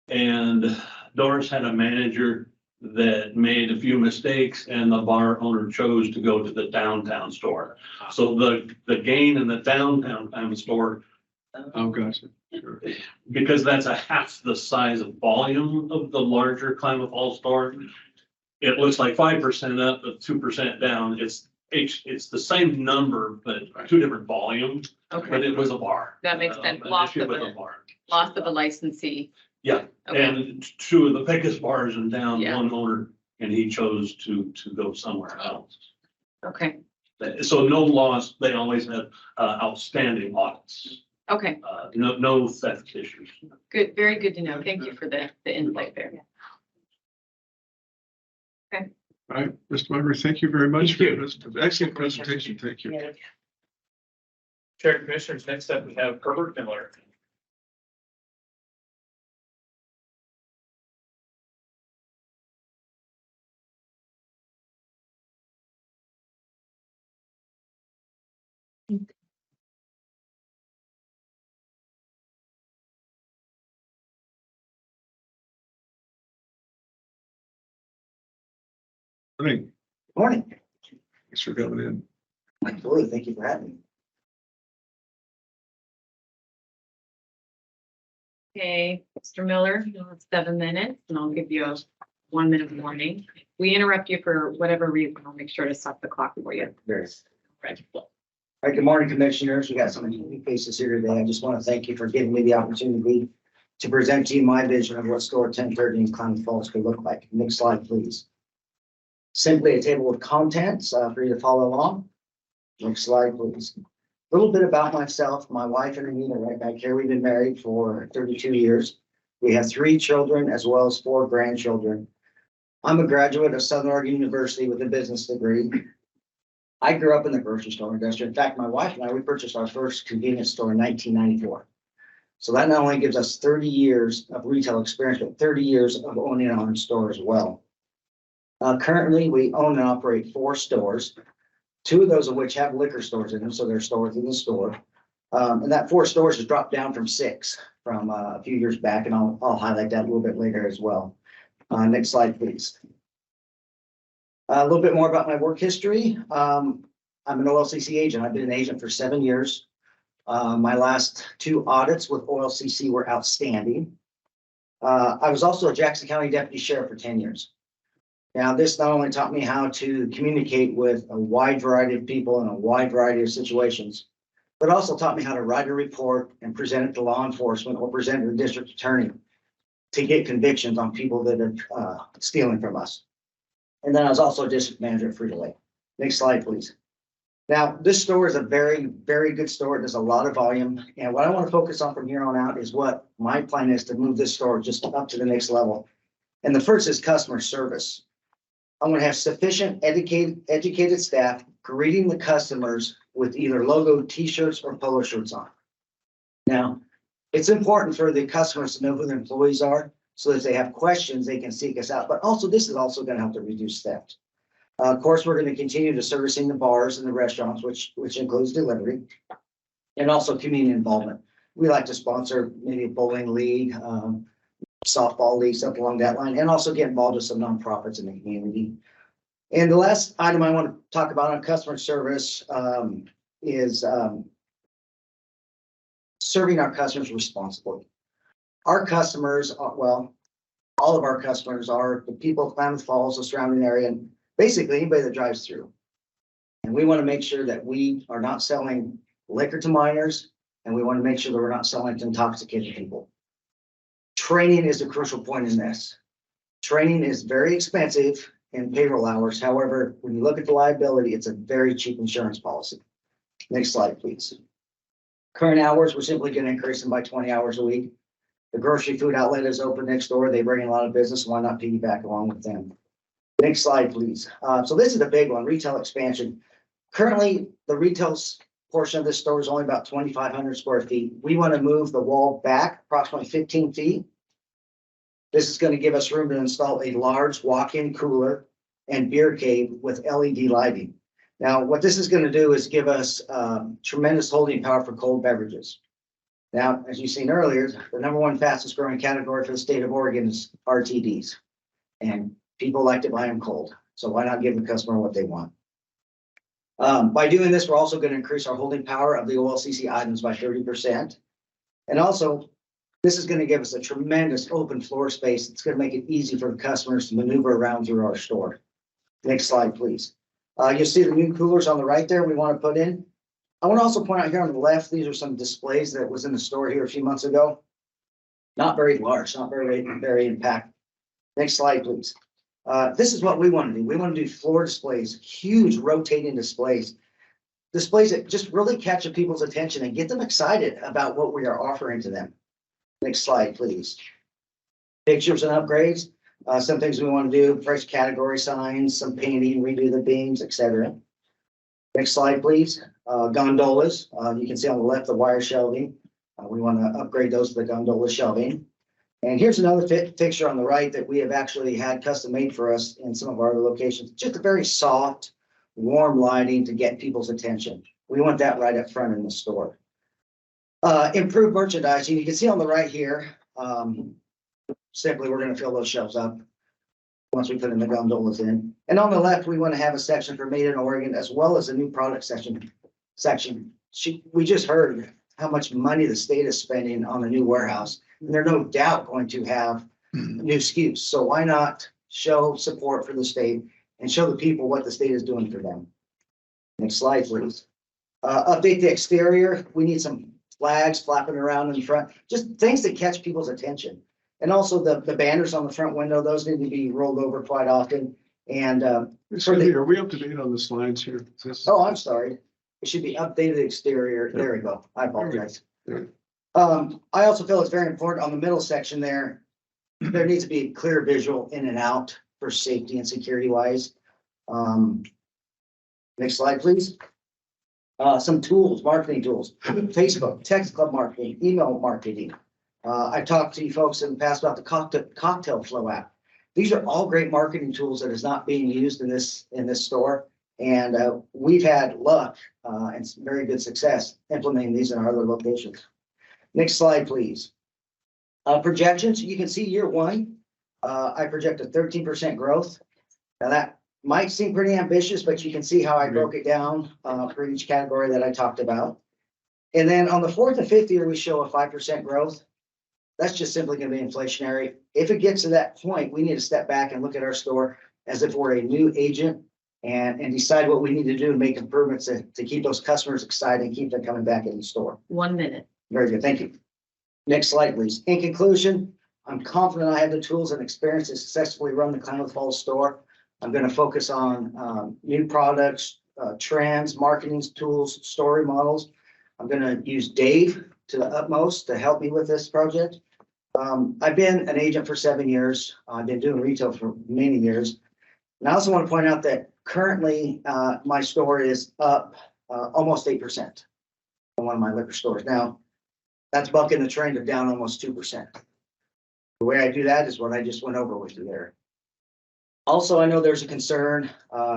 And Doris had a manager that made a few mistakes and the bar owner chose to go to the downtown store. So the gain in the downtown store, Oh, gotcha. Sure. because that's a half the size of volume of the larger Klamath Falls store. It looks like 5% up, but 2% down. It's the same number, but 2 different volumes, but Okay, it was a bar. that makes sense. An Loss issue of with a a bar. licensee. Yeah, Okay, and 2 of the biggest bars in town, Yeah. one owner, and he chose to go somewhere else. okay, So no loss, they always had outstanding audits, okay. no theft issues. Good, very good to know. Thank you for the insight there. All right, Mr. Montgomery, thank you very much Thank for you. this excellent presentation. Thank you. Chair Commissioners, next up we have Herbert Miller. Morning. Morning. Thanks for coming in. Absolutely. Thank you for having me. Okay, Mr. Miller, you have 7 minutes and I'll give you a 1-minute warning. If we interrupt you for whatever reason, I'll make sure to stop the clock for you. Very. Right. All right, good morning, commissioners. We got some new faces here today. I just want to thank you for giving me the opportunity to present to you my vision of what store 1030 in Klamath Falls could look like. Next slide, please. Simply a table of contents for you to follow along. Next slide, please. A little bit about myself. My wife and Anita right back here. We've been married for 32 years. We have 3 children as well as 4 grandchildren. I'm a graduate of Southern Oregon University with a business degree. I grew up in the grocery store industry. In fact, my wife and I, we purchased our first convenience store in 1994. So that not only gives us 30 years of retail experience, but 30 years of owning our own store as well. Currently, we own and operate 4 stores, 2 of those of which have liquor stores in them, so they're stores in the store. And that 4 stores has dropped down from 6 from a few years back, and I'll highlight that a little bit later as well. Next slide, please. A little bit more about my work history. I'm an OLCC agent. I've been an agent for 7 years. My last 2 audits with OLCC were outstanding. I was also a Jackson County Deputy Sheriff for 10 years. Now, this not only taught me how to communicate with a wide variety of people in a wide variety of situations, but also taught me how to write a report and present it to law enforcement or present it to the district attorney to get convictions on people that are stealing from us. And then I was also a district manager at Frito-Lay. Next slide, please. Now, this store is a very, very good store. There's a lot of volume. And what I want to focus on from here on out is what my plan is to move this store just up to the next level. And the first is customer service. I'm going to have sufficient educated staff greeting the customers with either logo t-shirts or polo shirts on. Now, it's important for the customers to know who their employees are, so that if they have questions, they can seek us out. But also, this is also going to help to reduce theft. Of course, we're going to continue to servicing the bars and the restaurants, which includes delivery, and also community involvement. We like to sponsor maybe a bowling league, softball league, something along that line, and also get involved with some nonprofits in the community. And the last item I want to talk about on customer service is serving our customers responsibly. Our customers are, well, all of our customers are the people of Klamath Falls, the surrounding area, and basically anybody that drives through. And we want to make sure that we are not selling liquor to minors, and we want to make sure that we're not selling to intoxicated people. Training is a crucial point in this. Training is very expensive in payroll hours. However, when you look at the liability, it's a very cheap insurance policy. Next slide, please. Current hours, we're simply going to increase them by 20 hours a week. The grocery food outlet is open next door. They bring in a lot of business. Why not piggyback along with them? Next slide, please. So this is a big one, retail expansion. Currently, the retail portion of this store is only about 2,500 square feet. We want to move the wall back approximately 15 feet. This is going to give us room to install a large walk-in cooler and beer cave with LED lighting. Now, what this is going to do is give us tremendous holding power for cold beverages. Now, as you've seen earlier, the #1 fastest growing category for the state of Oregon is RTDs. And people like to buy them cold. So why not give the customer what they want? By doing this, we're also going to increase our holding power of the OLCC items by 30%. And also, this is going to give us a tremendous open floor space. It's going to make it easy for the customers to maneuver around through our store. Next slide, please. You'll see the new coolers on the right there we want to put in. I want to also point out here on the left, these are some displays that was in the store here a few months ago. Not very large, not very impactful. Next slide, please. This is what we want to do. We want to do floor displays, huge rotating displays. Displays that just really capture people's attention and get them excited about what we are offering to them. Next slide, please. Pictures and upgrades. Some things we want to do, fresh category signs, some painting, redo the beams, etc. Next slide, please. Gondolas. You can see on the left the wire shelving. We want to upgrade those to the gondola shelving. And here's another fixture on the right that we have actually had custom made for us in some of our other locations. Just a very soft, warm lighting to get people's attention. We want that right up front in the store. Improved merchandising. You can see on the right here, simply we're going to fill those shelves up. once we put in the gondolas in. And on the left, we want to have a section for Made in Oregon as well as a new product section. We just heard how much money the state is spending on the new warehouse. And they're no doubt going to have new SKUs. So why not show support for the state and show the people what the state is doing for them? Next slide, please. Update the exterior. We need some flags flapping around in front, just things that catch people's attention. And also the banners on the front window, those need to be rolled over quite often. And Excuse me, are we up to date on the slides here? Is this- oh, I'm sorry. It should be updated exterior. There we go. I apologize. There. I also feel it's very important on the middle section there. There needs to be a clear visual in and out for safety and security wise. Next slide, please. Some tools, marketing tools, Facebook, text club marketing, email marketing. I talked to you folks in the past about the cocktail flow app. These are all great marketing tools that is not being used in this store. And we've had luck and some very good success implementing these in our other locations. Next slide, please. Projections, you can see year one, I projected 13% growth. Now that might seem pretty ambitious, but you can see how I broke it down for each category that I talked about. And then on the fourth and fifth year, we show a 5% growth. That's just simply going to be inflationary. If it gets to that point, we need to step back and look at our store as if we're a new agent and decide what we need to do and make improvements to keep those customers excited and keep them coming back in the store. 1 minute. Very good, thank you. Next slide, please. In conclusion, I'm confident I have the tools and experience to successfully run the Klamath Falls store. I'm going to focus on new products, trends, marketing tools, story models. I'm going to use Dave to the utmost to help me with this project. I've been an agent for 7 years. I've been doing retail for many years. And I also want to point out that currently my store is up almost 8% on one of my liquor stores. Now, that's bucking the trend of down almost 2%. The way I do that is what I just went over with you there. Also, I know there's a concern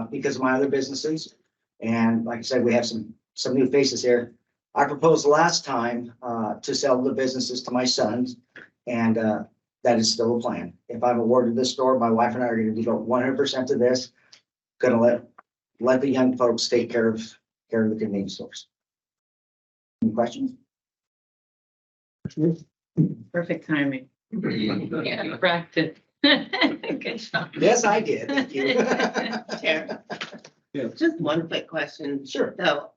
because of my other businesses. And like I said, we have some new faces here. I proposed last time to sell the businesses to my sons, and that is still a plan. If I'm awarded this store, my wife and I are going to devote 100% to this. Going to let the young folks take care of the convenience stores. Any questions? Perfect timing. Yeah, practice. Good job. Yes, I did. Thank you. Chair. Yeah. Just one quick question. Sure. So,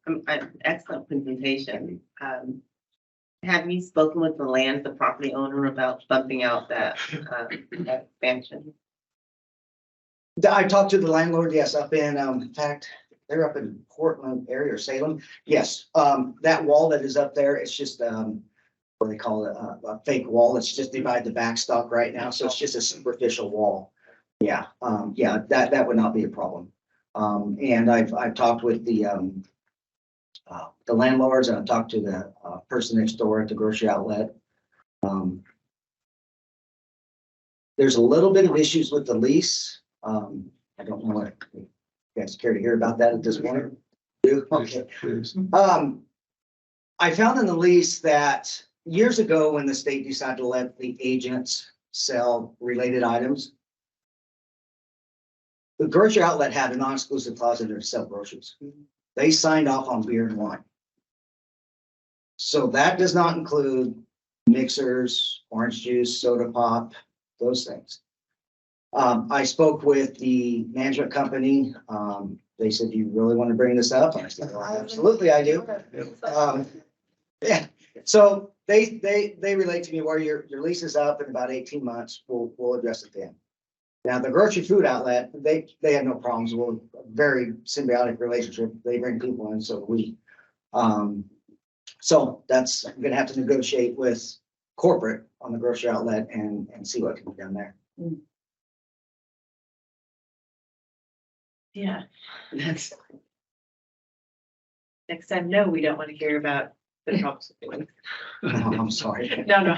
excellent presentation. Have you spoken with the property owner about bumping out that expansion? I talked to the landlord, yes, up in fact, they're up in Portland area or Salem. Yes, that wall that is up there, it's just, what they call it, a fake wall. It's just divide the backstop right now. So it's just a superficial wall. Yeah, that would not be a problem. And I've talked with the landlords, and I've talked to the person next door at the grocery outlet. There's a little bit of issues with the lease. I don't know if you guys care to hear about that at this point. Okay. I found in the lease that years ago, when the state decided to let the agents sell related items, the grocery outlet had a non-exclusive clause in there to sell groceries. They signed off on beer and wine. So that does not include mixers, orange juice, soda pop, those things. I spoke with the management company. They said, "Do you really want to bring this up?" And I said, "Well, absolutely, I do." Yeah. So they relate to me where your lease is up in about 18 months. We'll address it then. Now, the grocery food outlet, they have no problems. We're a very symbiotic relationship. They bring people in, so do we. So that's, I'm gonna have to negotiate with corporate on the grocery outlet and see what can be done there. Yeah. Next time, no, we don't want to hear about the problems with doing. I'm sorry. No,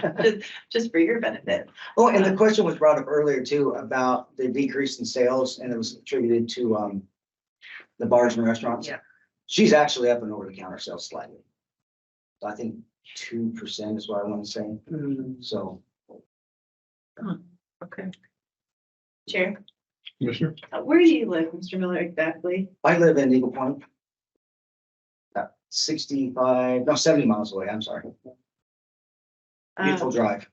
just for your benefit. Oh, and the question was brought up earlier too about the decrease in sales, and it was attributed to the bars and restaurants. Yeah. She's actually up and over the counter sales slightly. I think 2% is what I want to say. So. Okay. Chair, Commissioner? Where do you live, Mr. Miller, exactly? I live in Eagle Point. About 65, no, 70 miles away, I'm sorry. Beautiful drive.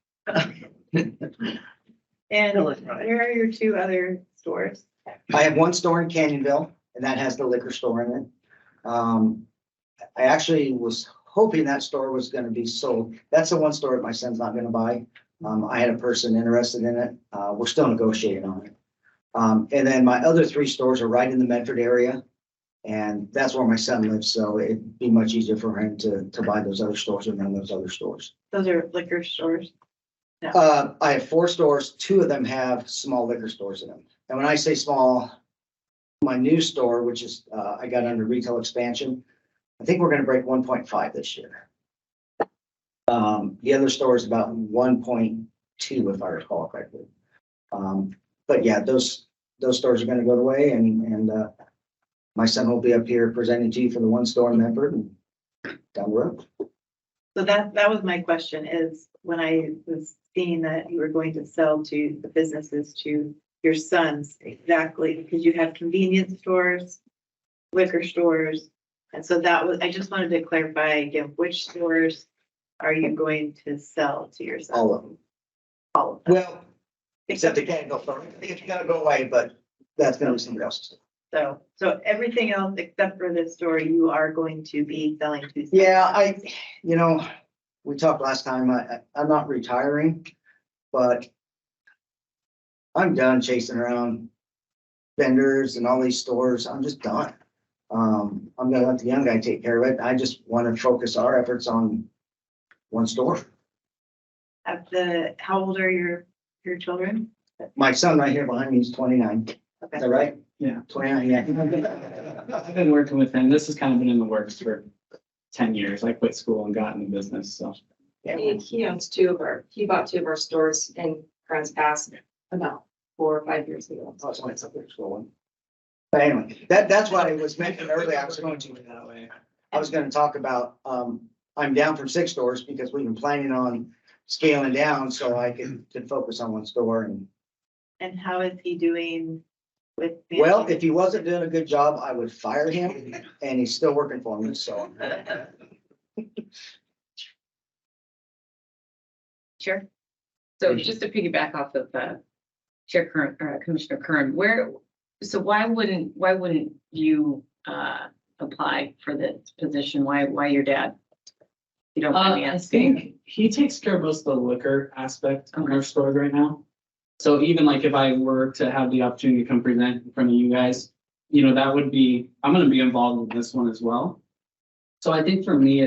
And where are your two other stores? I have one store in Canyonville, and that has the liquor store in it. I actually was hoping that store was gonna be sold. That's the one store that my son's not gonna buy. I had a person interested in it. We're still negotiating on it. And then my other three stores are right in the Medford area. And that's where my son lives, so it'd be much easier for him to buy those other stores and run those other stores. Those are liquor stores. I have four stores. Two of them have small liquor stores in them. And when I say small, my new store, which is, I got under retail expansion, I think we're gonna break 1.5 this year. The other store is about 1.2, if I recall correctly. But yeah, those stores are gonna go away, and my son will be up here presenting to you for the one store in Medford and down the road. So that was my question, is when I was seeing that you were going to sell to the businesses to your sons, exactly, because you have convenience stores, liquor stores. And so that was, I just wanted to clarify again, which stores are you going to sell to your sons? All of them. All of them. Well, except the Canyonville store. It's gonna go away, but that's gonna be somebody else's. So everything else except for this store, you are going to be selling to. Yeah, we talked last time, I'm not retiring, but I'm done chasing around vendors and all these stores. I'm just done. I'm gonna let the young guy take care of it. I just want to focus our efforts on one store. How old are your children? My son right here behind me is 29. Is Okay. that right? Yeah. 29, yeah. I've been working with him. This has kind of been in the works for 10 years. I quit school and got in the business, so. He owns he bought two of our stores in Grants Pass about 4 or 5 years ago. Oh, it's only something school one. But anyway, that's what I was mentioning earlier. I was gonna talk about, I'm down from 6 stores because we've been planning on scaling down so I could focus on one store. And how is he doing with? Well, if he wasn't doing a good job, I would fire him, and he's still working for me, so. Sure. So just to piggyback off of Commissioner Kern, why wouldn't you apply for this position? Why your dad? You don't mind me I asking. think he takes care of most of the liquor aspect of our store right now. So even like if I were to have the opportunity to come present in front of you guys, that would be, I'm gonna be involved in this one as well. So I think for me,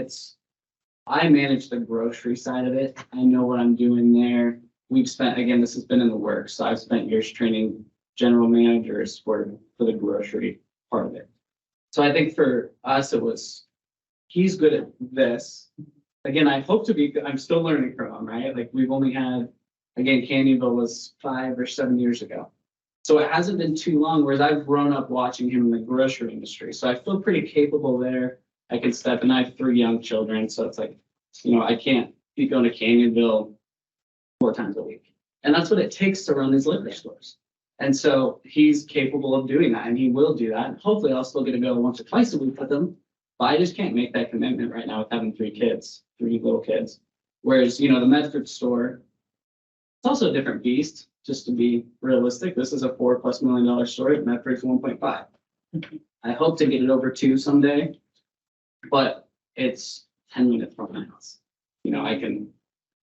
I manage the grocery side of it. I know what I'm doing there. We've spent, again, this has been in the works. So I've spent years training general managers for the grocery part of it. So I think for us, he's good at this. Again, I hope to be, I'm still learning from him, right? Like we've only had, again, Canyonville was 5 or 7 years ago. So it hasn't been too long, whereas I've grown up watching him in the grocery industry. So I feel pretty capable there. I can step, and I have 3 young children. So it's like, I can't be going to Canyonville 4 times a week. And that's what it takes to run these liquor stores. And so he's capable of doing that, and he will do that. And hopefully I'll still get to go once or twice a week with him. But I just can't make that commitment right now with having 3 little kids. Whereas, the Medford store, it's also a different beast, just to be realistic. This is a $4+ million store. Medford's 1.5. I hope to get it over 2 someday, but it's 10 minutes from my house.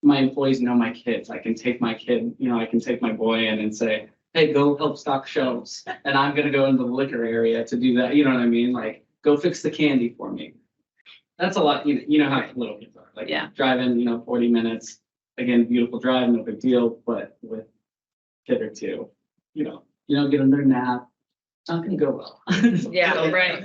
My employees know my kids. I can take my kid, I can take my boy in and say, hey, go help stock shelves. And I'm going to go into the liquor area to do that. You know what I mean? Like, go fix the candy for me. That's a lot. You know how little kids are. Like, driving, 40 minutes. Again, beautiful drive, no big deal. But with a kid or 2, you don't get them their nap. It's not going to go well. Yeah, right.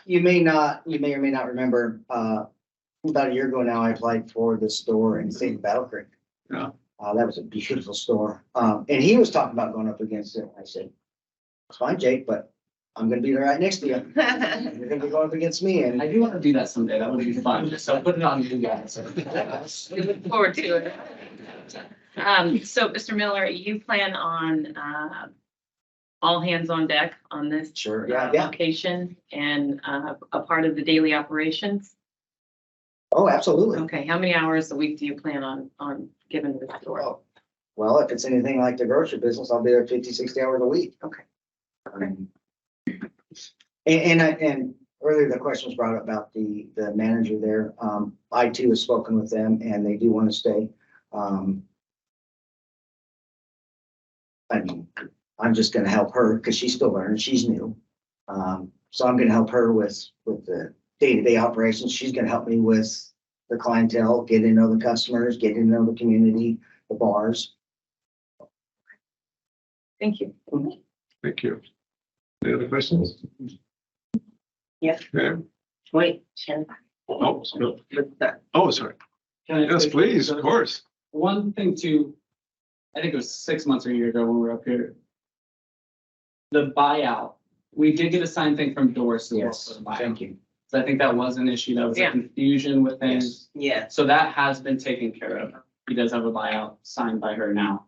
You may or may not remember, about a year ago now, I applied for the store in St. Battle Creek. Yeah. That was a beautiful store. And he was talking about going up against it. I said, it's fine, Jake, but I'm gonna be right next to you. You're gonna be going up against me, and I do want to do that someday. That would be fun. So put it on you guys. We look forward to it. So, Mr. Miller, you plan on all hands on deck on this Sure, yeah. location and a part of the daily operations? Oh, absolutely. Okay, how many hours a week do you plan on giving to the store? Well, if it's anything like the grocery business, I'll be there 50, 60 hours a week. Okay. And earlier the question was brought up about the manager there. I too have spoken with them and they do want to stay. I mean, I'm just gonna help her because she's still learning, she's new. So I'm gonna help her with the day-to-day operations. She's gonna help me with the clientele, getting to know the customers, getting to know the community, the bars. Thank you. Thank you. Any other questions? Yes. Okay. Wait, Shannon. Oh, so- With that, oh, sorry. Can I Yes, say- please, of course. One thing too, I think it was 6 months or a year ago when we were up here. The buyout, we did get a signed thing from Doris. as well for the buyout. Thank you. So I think that was an issue. That was a Yeah. confusion with things. yes. So that has been taken care of. He does have a buyout signed by her now.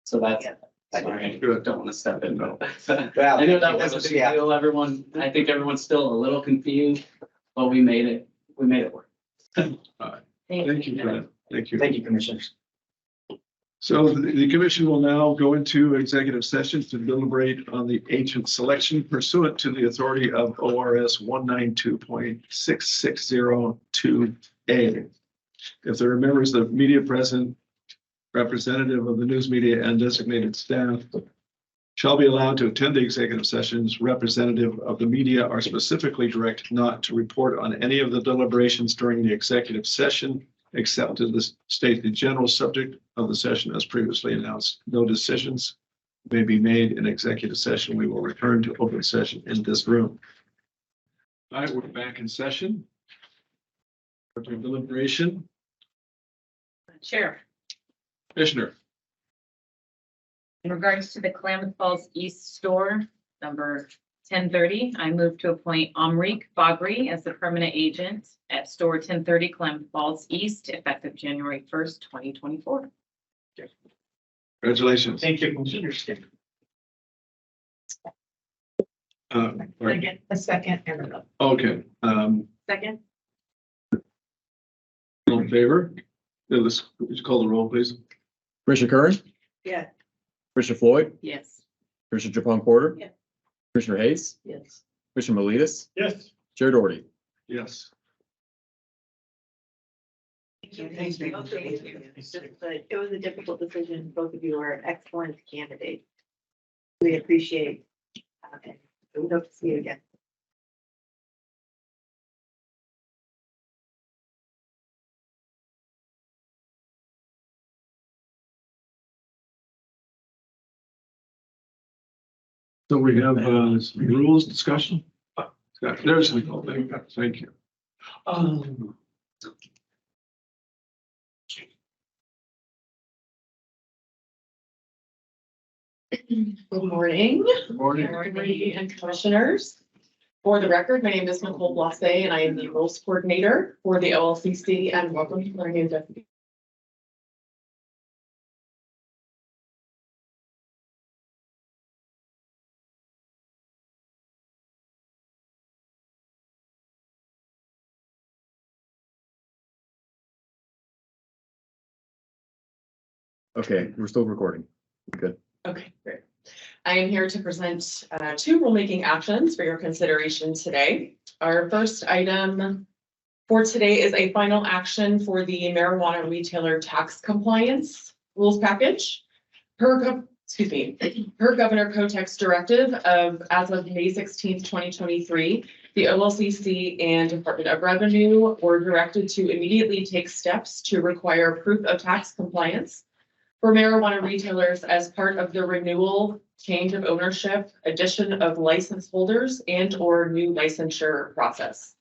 So that's, Yeah. sorry, I Good. don't want to step in, but Well, I know that was a big yeah. deal. Everyone, I think everyone's still a little confused, but we made it work. Thank you for that. Thank you. Thank you, commissioners. So the commission will now go into executive session to deliberate on the agent selection pursuant to the authority of ORS 192.6602A. If there are members of media present, representative of the news media and designated staff shall be allowed to attend the executive sessions. Representative of the media are specifically directed not to report on any of the deliberations during the executive session, except to state the general subject of the session as previously announced. No decisions may be made in executive session. We will return to open session in this room. All right, we're back in session. After deliberation, Chair, Commissioner. in regards to the Klamath Falls East store, number 1030, I move to appoint Amrik Bagri as the permanent agent at store 1030 Klamath Falls East, effective January 1st, 2024. Congratulations. Thank you, Commissioners. Right. A second and a Okay, Second? all in favor? Let's call the roll, please. Commissioner Curran, yeah. Commissioner Floyd, Yes. Commissioner Japon Porter. Yeah. Commissioner Hayes, Yes. Commissioner Melitas, Yes. Chair Doherty. Yes. Thank you. It was a difficult decision. Both of you are excellent candidates. We appreciate it. We hope to see you again. So we have rules discussion. There's the whole thing. Thank you. Good morning, Good morning. Committee and commissioners. For the record, my name is Nicole Blase and I am the rules coordinator for the OLCC, and welcome to our new deputy. Okay, we're still recording. Good. Okay, great. I am here to present two rulemaking actions for your consideration today. Our first item for today is a final action for the marijuana retailer tax compliance rules package. Per Governor Kotek's directive as of May 16th, 2023, the OLCC and Department of Revenue were directed to immediately take steps to require proof of tax compliance for marijuana retailers as part of the renewal, change of ownership, addition of license holders, and/or new licensure process.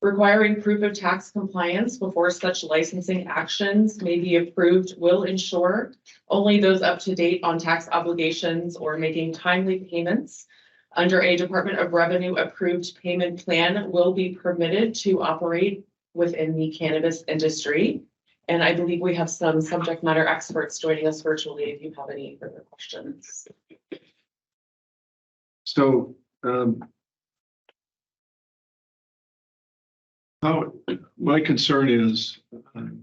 Requiring proof of tax compliance before such licensing actions may be approved will ensure only those up to date on tax obligations or making timely payments under a Department of Revenue approved payment plan will be permitted to operate within the cannabis industry. And I believe we have some subject matter experts joining us virtually if you have any further questions. So, my concern is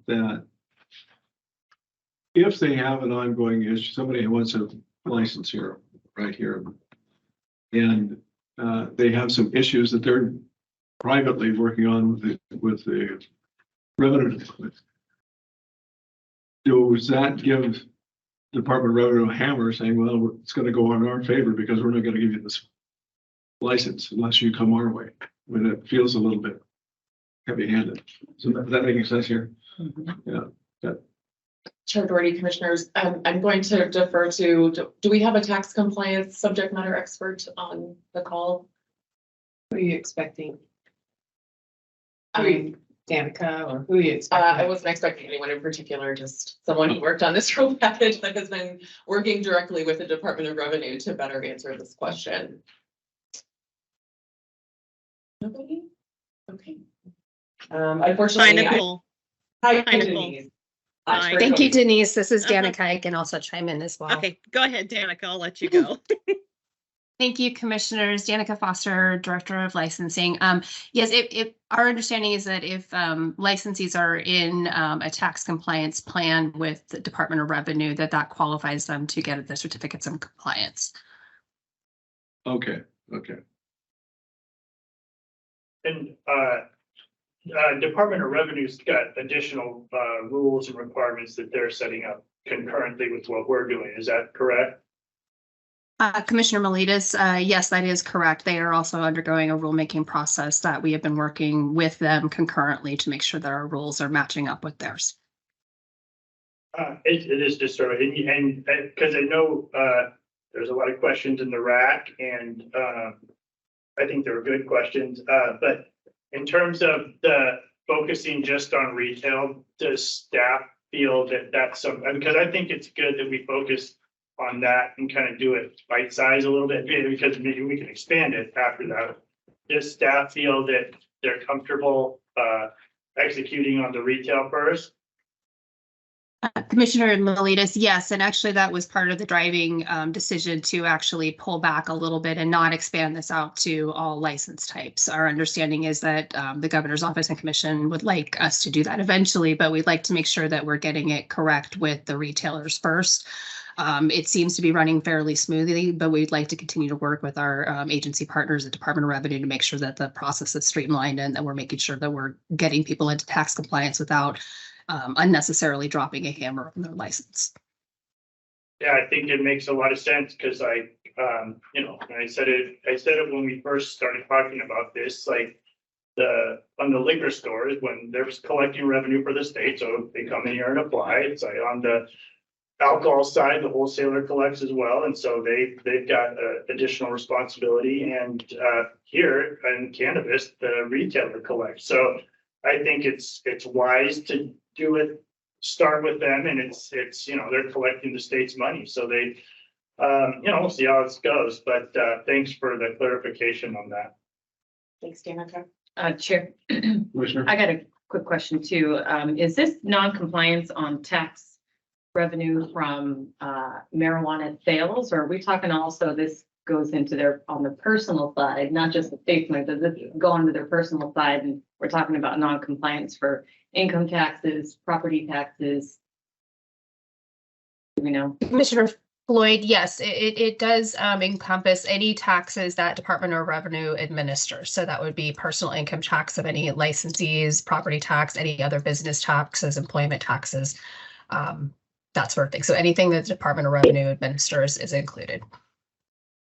that if they have an ongoing issue, somebody who wants a license here, right here, and they have some issues that they're privately working on with the revenue. Does that give Department of Revenue a hammer saying, well, it's gonna go in our favor because we're not gonna give you this license unless you come our way? I mean, it feels a little bit heavy-handed. So is that making sense here? Yeah. Chair Doherty, commissioners, I'm going to defer to, do we have a tax compliance subject matter expert on the call? Who are you expecting? Danica, or who are you I expecting? wasn't expecting anyone in particular, just someone who worked on this rule package that has been working directly with the Department of Revenue to better answer this question. Nobody? Okay. Unfortunately. Hi, Nicole. Hi, Hi, Nicole. Denise. Hi. Thank you, Denise. This is Uh-huh. Danica. I can also chime in as well. Okay, go ahead, Danica. I'll let you go. Thank you, Commissioners. Danica Foster, Director of Licensing. Yes, if our understanding is that if licensees are in a tax compliance plan with the Department of Revenue, that qualifies them to get the certificates of compliance. Okay. And Department of Revenue's got additional rules and requirements that they're setting up concurrently with what we're doing. Is that correct? Commissioner Miletus, yes, that is correct. They are also undergoing a rulemaking process that we have been working with them concurrently to make sure that our rules are matching up with theirs. It is disturbing, and because I know there's a lot of questions in the rack, and I think they're good questions. But in terms of the focusing just on retail, does staff feel that that's some? Because I think it's good that we focus on that and kind of do it bite size a little bit, because maybe we can expand it after that. Does staff feel that they're comfortable executing on the retail first? Commissioner Miletus, yes, and actually that was part of the driving decision to actually pull back a little bit and not expand this out to all license types. Our understanding is that the Governor's Office and Commission would like us to do that eventually, but we'd like to make sure that we're getting it correct with the retailers first. It seems to be running fairly smoothly, but we'd like to continue to work with our agency partners at Department of Revenue to make sure that the process is streamlined and that we're making sure that we're getting people into tax compliance without unnecessarily dropping a hammer on their license. Yeah, I think it makes a lot of sense because I said it when we first started talking about this, like on the liquor stores, when they're collecting revenue for the state, so they come in here and apply. It's like on the alcohol side, the wholesaler collects as well, and so they've got additional responsibility. And here in cannabis, the retailer collects. So I think it's wise to do it, start with them, and it's they're collecting the state's money, so they we'll see how it goes. But thanks for the clarification on that. Thanks, Danica. Chair, Commissioner? I got a quick question too. Is this non-compliance on tax revenue from marijuana sales, or are we talking also this goes into their, on the personal side, not just the state money, does this go onto their personal side? And we're talking about non-compliance for income taxes, property taxes. Do we know? Commissioner Floyd, yes, it does encompass any taxes that Department of Revenue administers. So that would be personal income tax of any licensees, property tax, any other business taxes, employment taxes, that sort of thing. So anything that the Department of Revenue administers is included.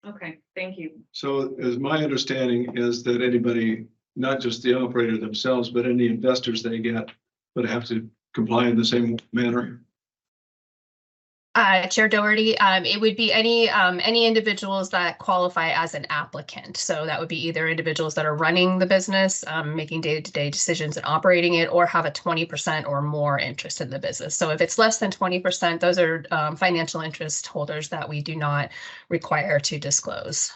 Okay, thank you. So as my understanding is that anybody, not just the operator themselves, but any investors they get would have to comply in the same manner. Chair Doherty, it would be any individuals that qualify as an applicant. So that would be either individuals that are running the business, making day-to-day decisions and operating it, or have a 20% or more interest in the business. So if it's less than 20%, those are financial interest holders that we do not require to disclose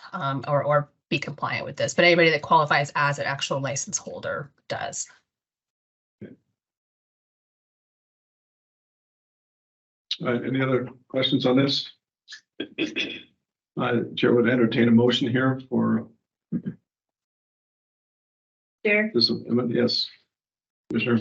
or be compliant with this. But anybody that qualifies as an actual license holder does. All right, any other questions on this? Chair would entertain a motion here for Chair, this, yes. Commissioner,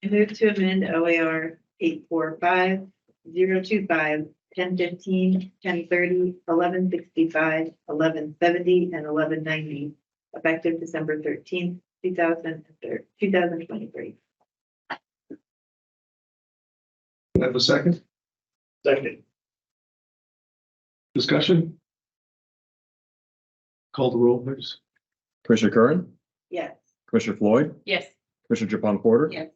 I move to amend OAR 845-025, 1015, 1030, 1165, 1170, and 1190, effective December 13th, 2023. can I have a second? Second. Discussion? Call the roll, please. Commissioner Curran, Yes. Commissioner Floyd, Yes. Commissioner Japon Porter. Yes.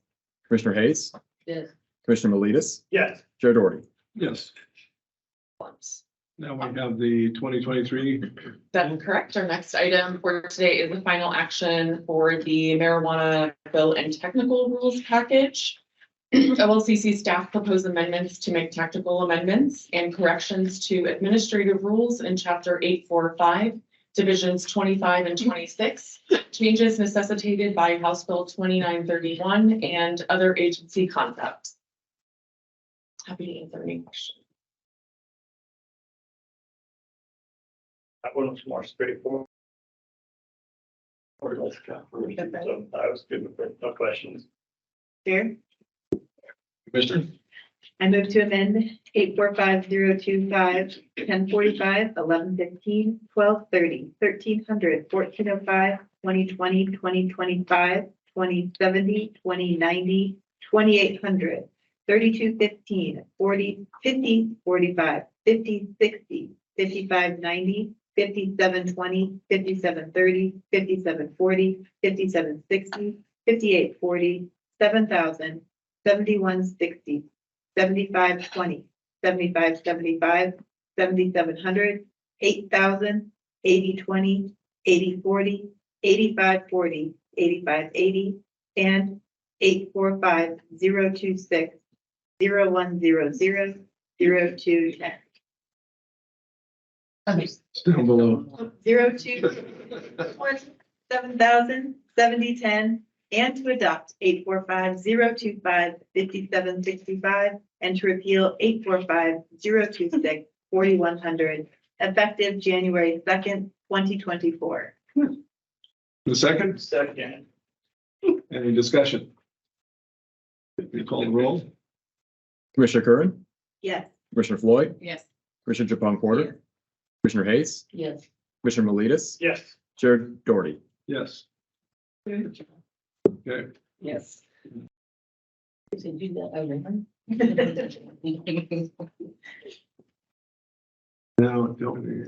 Commissioner Hayes, Yes. Commissioner Miletus, Yes. Chair Doherty. Yes. Now we have the 2023. That's correct. Our next item for today is the final action for the marijuana bill and technical rules package. OLCC staff proposed amendments to make tactical amendments and corrections to administrative rules in chapter 845, divisions 25 and 26, changes necessitated by House Bill 2931 and other agency concepts. Happy to answer any questions. That one was more straightforward. So I was good with it. No questions. Chair, Commissioner, I move to amend 845-025, 1045, 1115, 1230, 1300, 1405, 2020, 2025, 2070, 2090, 2800, 3215, 40, 50, 45, 50, 60, 5590, 5720, 5730, 5740, 5760, 5840, 7000, 7160, 7520, 7575, 7700, 8000, 8020, 8040, 8540, 8580, and 845-026, 0100, 0210. down below. 02, 7,000, 7010, and to adopt 845-025, 5765, and to repeal 845-026, 4100, effective January 2nd, 2024. The second, Second. any discussion? We call the roll. Commissioner Curran, Yes. Commissioner Floyd, Yes. Commissioner Japon Porter, Commissioner Hayes, Yes. Commissioner Miletus, Yes. Chair Doherty. Yes. Okay, Yes. now, don't we?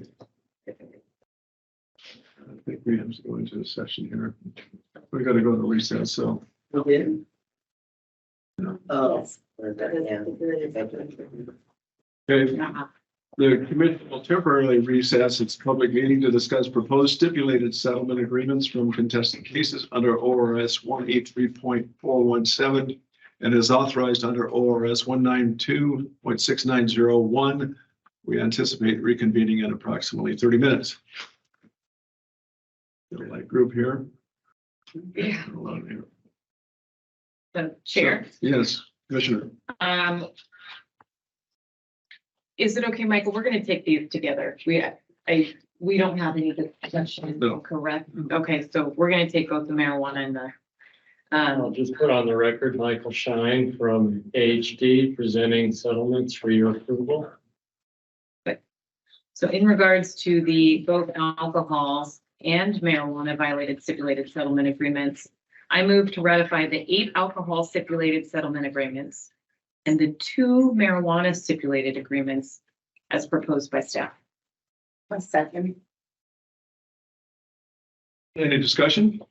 I think we have to go into a session here. We gotta go to recess, so. Oh. Okay, the commission will temporarily recess its public meeting to discuss proposed stipulated settlement agreements from contested cases under ORS 183.417 and is authorized under ORS 192.6901. We anticipate reconvening in approximately 30 minutes. Like group here. Yeah. The chair. Yes, Commissioner. Is it okay, Michael? We're gonna take these together. We don't have any discussion, No. correct? Okay, so we're gonna take both the marijuana and the. I'll just put on the record, Michael Shine from AHD presenting settlements for your approval. So in regards to the both alcohol and marijuana violated stipulated settlement agreements, I move to ratify the 8 alcohol stipulated settlement agreements and the 2 marijuana stipulated agreements as proposed by staff. A second. Any discussion?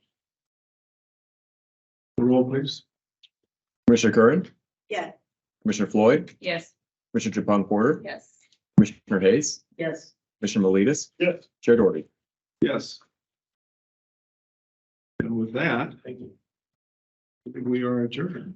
Roll, please. Commissioner Curran, Yes. Commissioner Floyd, Yes. Commissioner Japon Porter, Yes. Commissioner Hayes, Yes. Commissioner Miletus, Yes. Chair Doherty. Yes. And with that, Thank you. I think we are adjourned.